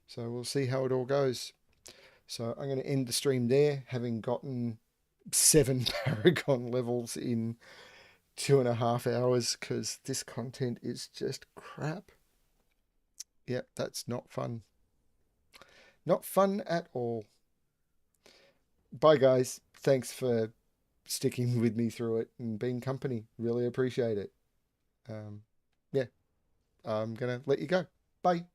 So we'll see how it all goes. So I'm going to end the stream there, having gotten 7 Paragon levels in 2.5 hours, because this content is just crap. Yep, that's not fun. Not fun at all. Bye, guys. Thanks for sticking with me through it and being company. Really appreciate it. Yeah, I'm going to let you go. Bye.